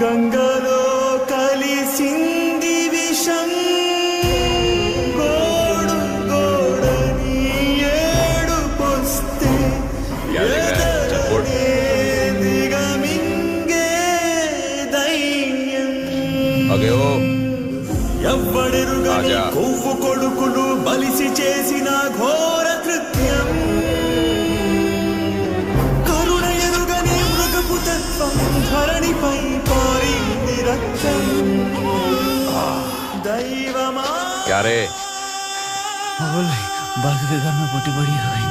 गंगलो కలిసింది విషం గోడు గోడని ఏడుపొస్తే దిగమింగే దైన్యం ఎవ్వడెరుగని కొవ్వు కొడుకులు బలిసి చేసిన ఘోర కృత్యం కరుణ ఎరుగని మృగపు తత్వం ధరణిపై పారింది రక్తం दैवमा क्या रे? बात के घर में पोटी बड़ी हो गई।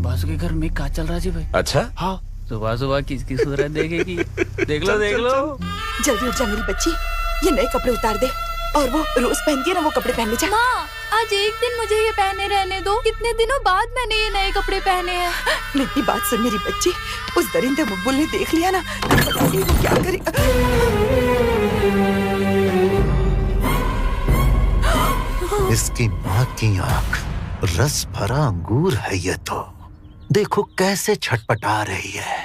बासु के घर में क्या चल रहा जी भाई? अच्छा हाँ सुबह सुबह किसकी सूरत देखेगी? देख लो देख लो। जल्दी उठ जा मेरी बच्ची, ये नए कपड़े उतार दे और वो रोज पहनती है ना वो कपड़े पहनने जा। माँ आज एक दिन मुझे ये पहने रहने दो, कितने दिनों बाद मैंने ये नए कपड़े पहने हैं। मेरी बात सुन मेरी बच्ची, उस दरिंदे मकबूल ने देख लिया ना तो पता नहीं वो क्या करेगा। इसकी माँ की आंख रस भरा अंगूर है ये तो, देखो कैसे छटपटा रही है।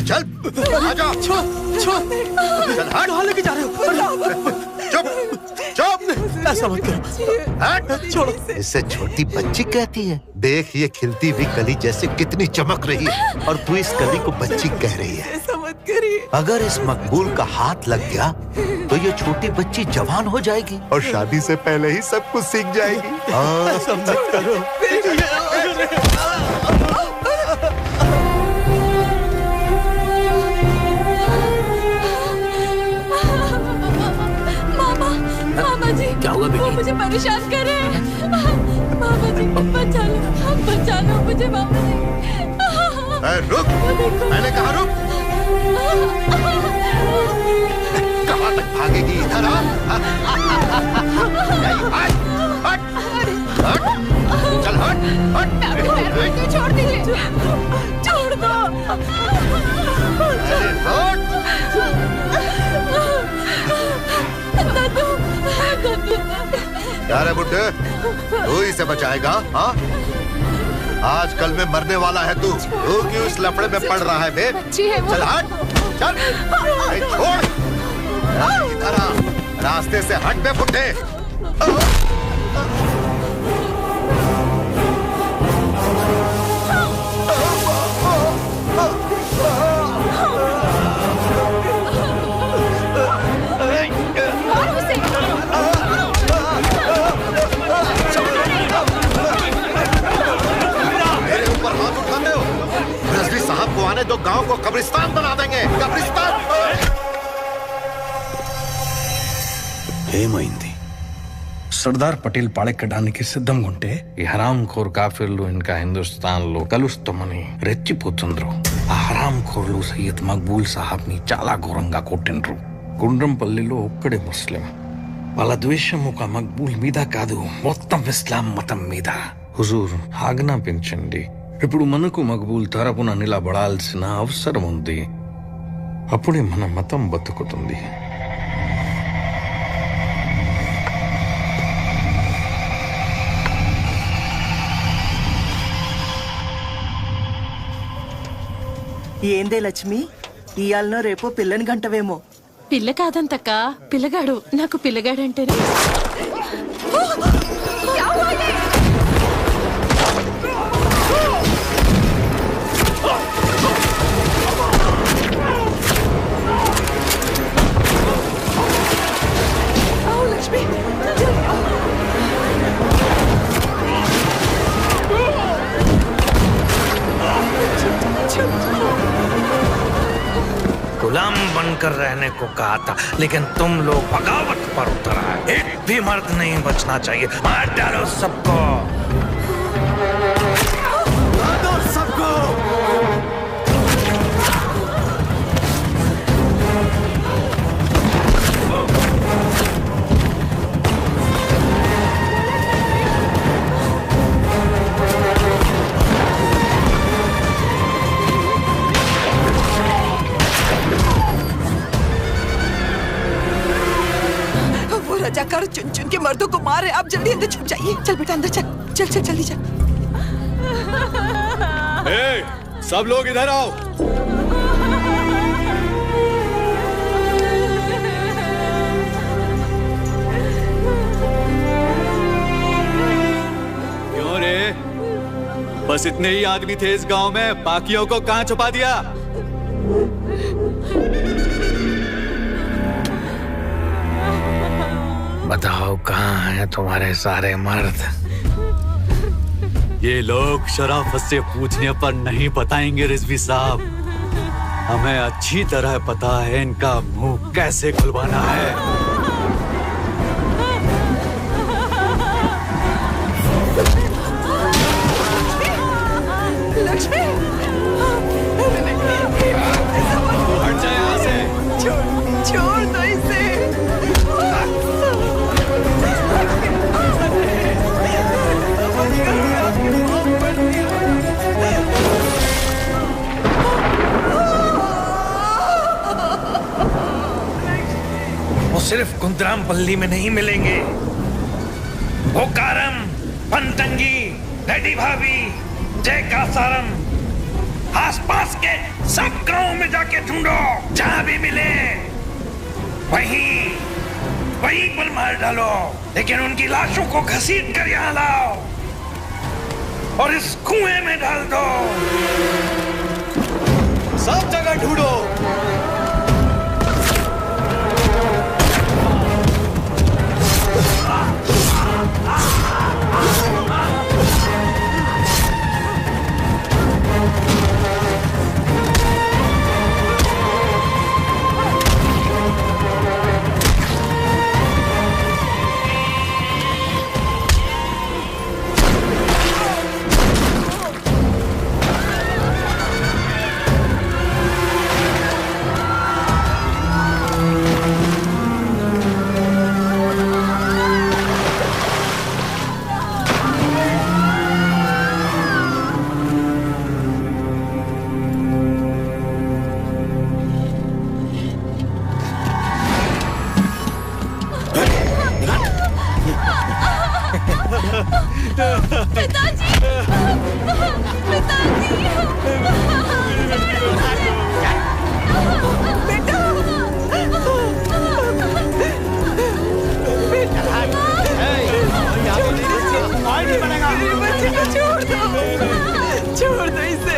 चल आजा। छोड़ छोड़ कहाँ लेके जा रहे हो? चुप चुप, ऐसा मत करो। छोड़ो। इसे छोटी बच्ची कहती है, देख ये खिलती हुई कली जैसे कितनी चमक रही है और तू इस कली को बच्ची कह रही है। ऐसा मत करिए। अगर इस मकबूल का हाथ लग गया तो ये छोटी बच्ची जवान हो जाएगी और शादी से पहले ही सब कुछ सीख जाएगी। ऐसा मत करो। मामा जी क्या हुआ बेटी? वो मुझे परेशान कर रहे हैं। मामा जी बचा लो मुझे मामा जी। रुक, मैंने कहा रुक। कहाँ तक भागेगी? इधर आ। हट, हट, चल हट, हट। छोड़ दीजिए, छोड़ दो। क्या रे बुड्ढे, तू इसे बचाएगा? हाँ, आजकल में मरने वाला है तू क्यों इस लफड़े में पड़ रहा है बे? चल हट, चल, छोड़, इधर आ, रास्ते से हट बे बुड्ढे। साहब को आने दो, गांव को कब्रिस्तान बना देंगे, कब्रिस्तान। ఏమైంది? సర్దార్ పటేల్ పాళెక్కడానికి సిద్ధంగా ఉంటే ఈ హరాం ఖోర్ కాఫిర్లు ఇంకా హిందుస్థాన్లో కలుస్తామని రెచ్చిపోతుండ్రు. ఆ హరాం ఖోర్లు సయ్యద్ మక్బూల్ సాహబ్ ని చాలా ఘోరంగా కొట్టిండ్రు. గుండ్రంపల్లిలో ఒక్కడే ముస్లిం. వాళ్ళ ద్వేషం ఒక మక్బూల్ మీద కాదు, మొత్తం ఇస్లాం మతం మీద. హుజూర్ ఆజ్ఞాపించండి, ఇప్పుడు మనకు మక్బూల్ తరపున నిలబడాల్సిన అవసరం ఉంది. అప్పుడే మన మతం బతుకుతుంది. ఏందే లక్ష్మి, ఇయాలనో రేపో పిల్లని గంటవేమో. పిల్ల కాదంతక్క, పిల్లగాడు. నాకు పిల్లగాడంటేనే गुलाम बनकर रहने को कहा था, लेकिन तुम लोग बगावत पर उतर आए। एक भी मर्द नहीं बचना चाहिए, मार डालो सबको। रजाकार चुन चुन के मर्दों को मार रहे। आप जल्दी अंदर छुप जाइए। चल बेटा अंदर चल चल चल जल्दी चल। सब लोग इधर आओ। क्यों रे? बस इतने ही आदमी थे इस गांव में, बाकियों को कहां छुपा दिया? बताओ कहाँ हैं तुम्हारे सारे मर्द? ये लोग शराफत से पूछने पर नहीं बताएंगे रिजवी साहब। हमें अच्छी तरह पता है इनका मुंह कैसे खुलवाना है। लक्ष्मी हट जाए यहाँ से। छोड़ दो इसे। वो सिर्फ कुंदराम पल्ली में नहीं मिलेंगे, बोकारम, पंतंगी, रेड्डी भाभी, जय कासारम, आसपास के सब गांव में जाके ढूंढो। जहां भी मिले वहीं पर मार डालो, लेकिन उनकी लाशों को घसीट कर यहाँ लाओ और इस कुएं में डाल दो। सब जगह ढूंढो।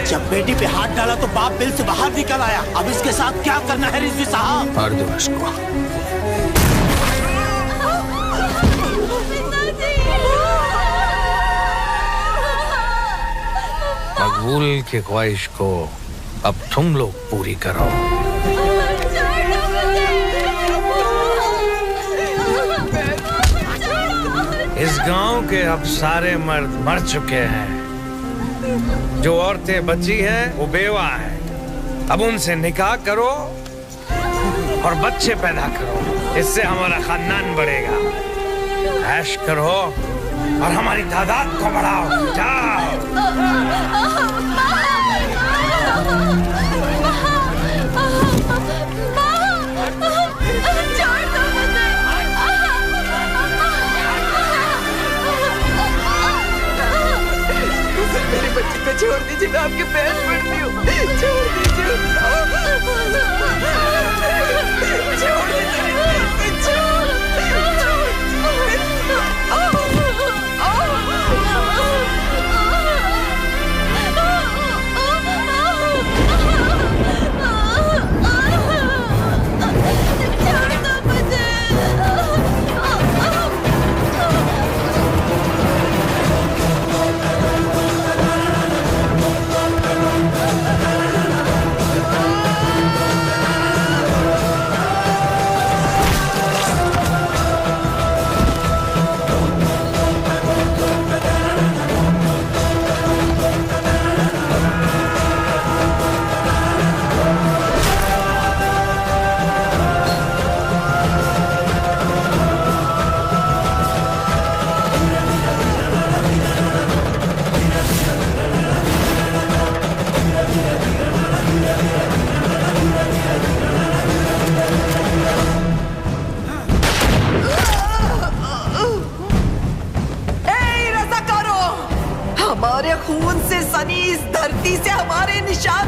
जब बेटी पे हाथ डाला तो बाप बिल से बाहर निकल आया। अब इसके साथ क्या करना है रिजवी साहब? मार दो इसको। मकबूल की ख्वाहिश को अब तुम लोग पूरी करो। इस गांव के अब सारे मर्द मर चुके हैं। जो औरतें बची हैं वो बेवा हैं। अब उनसे निकाह करो और बच्चे पैदा करो, इससे हमारा खानदान बढ़ेगा। ऐश करो और हमारी तादाद को बढ़ाओ। जाओ। मेरे बच्चे को छोड़ दीजिए, मैं आपके पैर पड़ती हूँ। छोड़ दीजिए, छोड़ गलती से हमारे निशान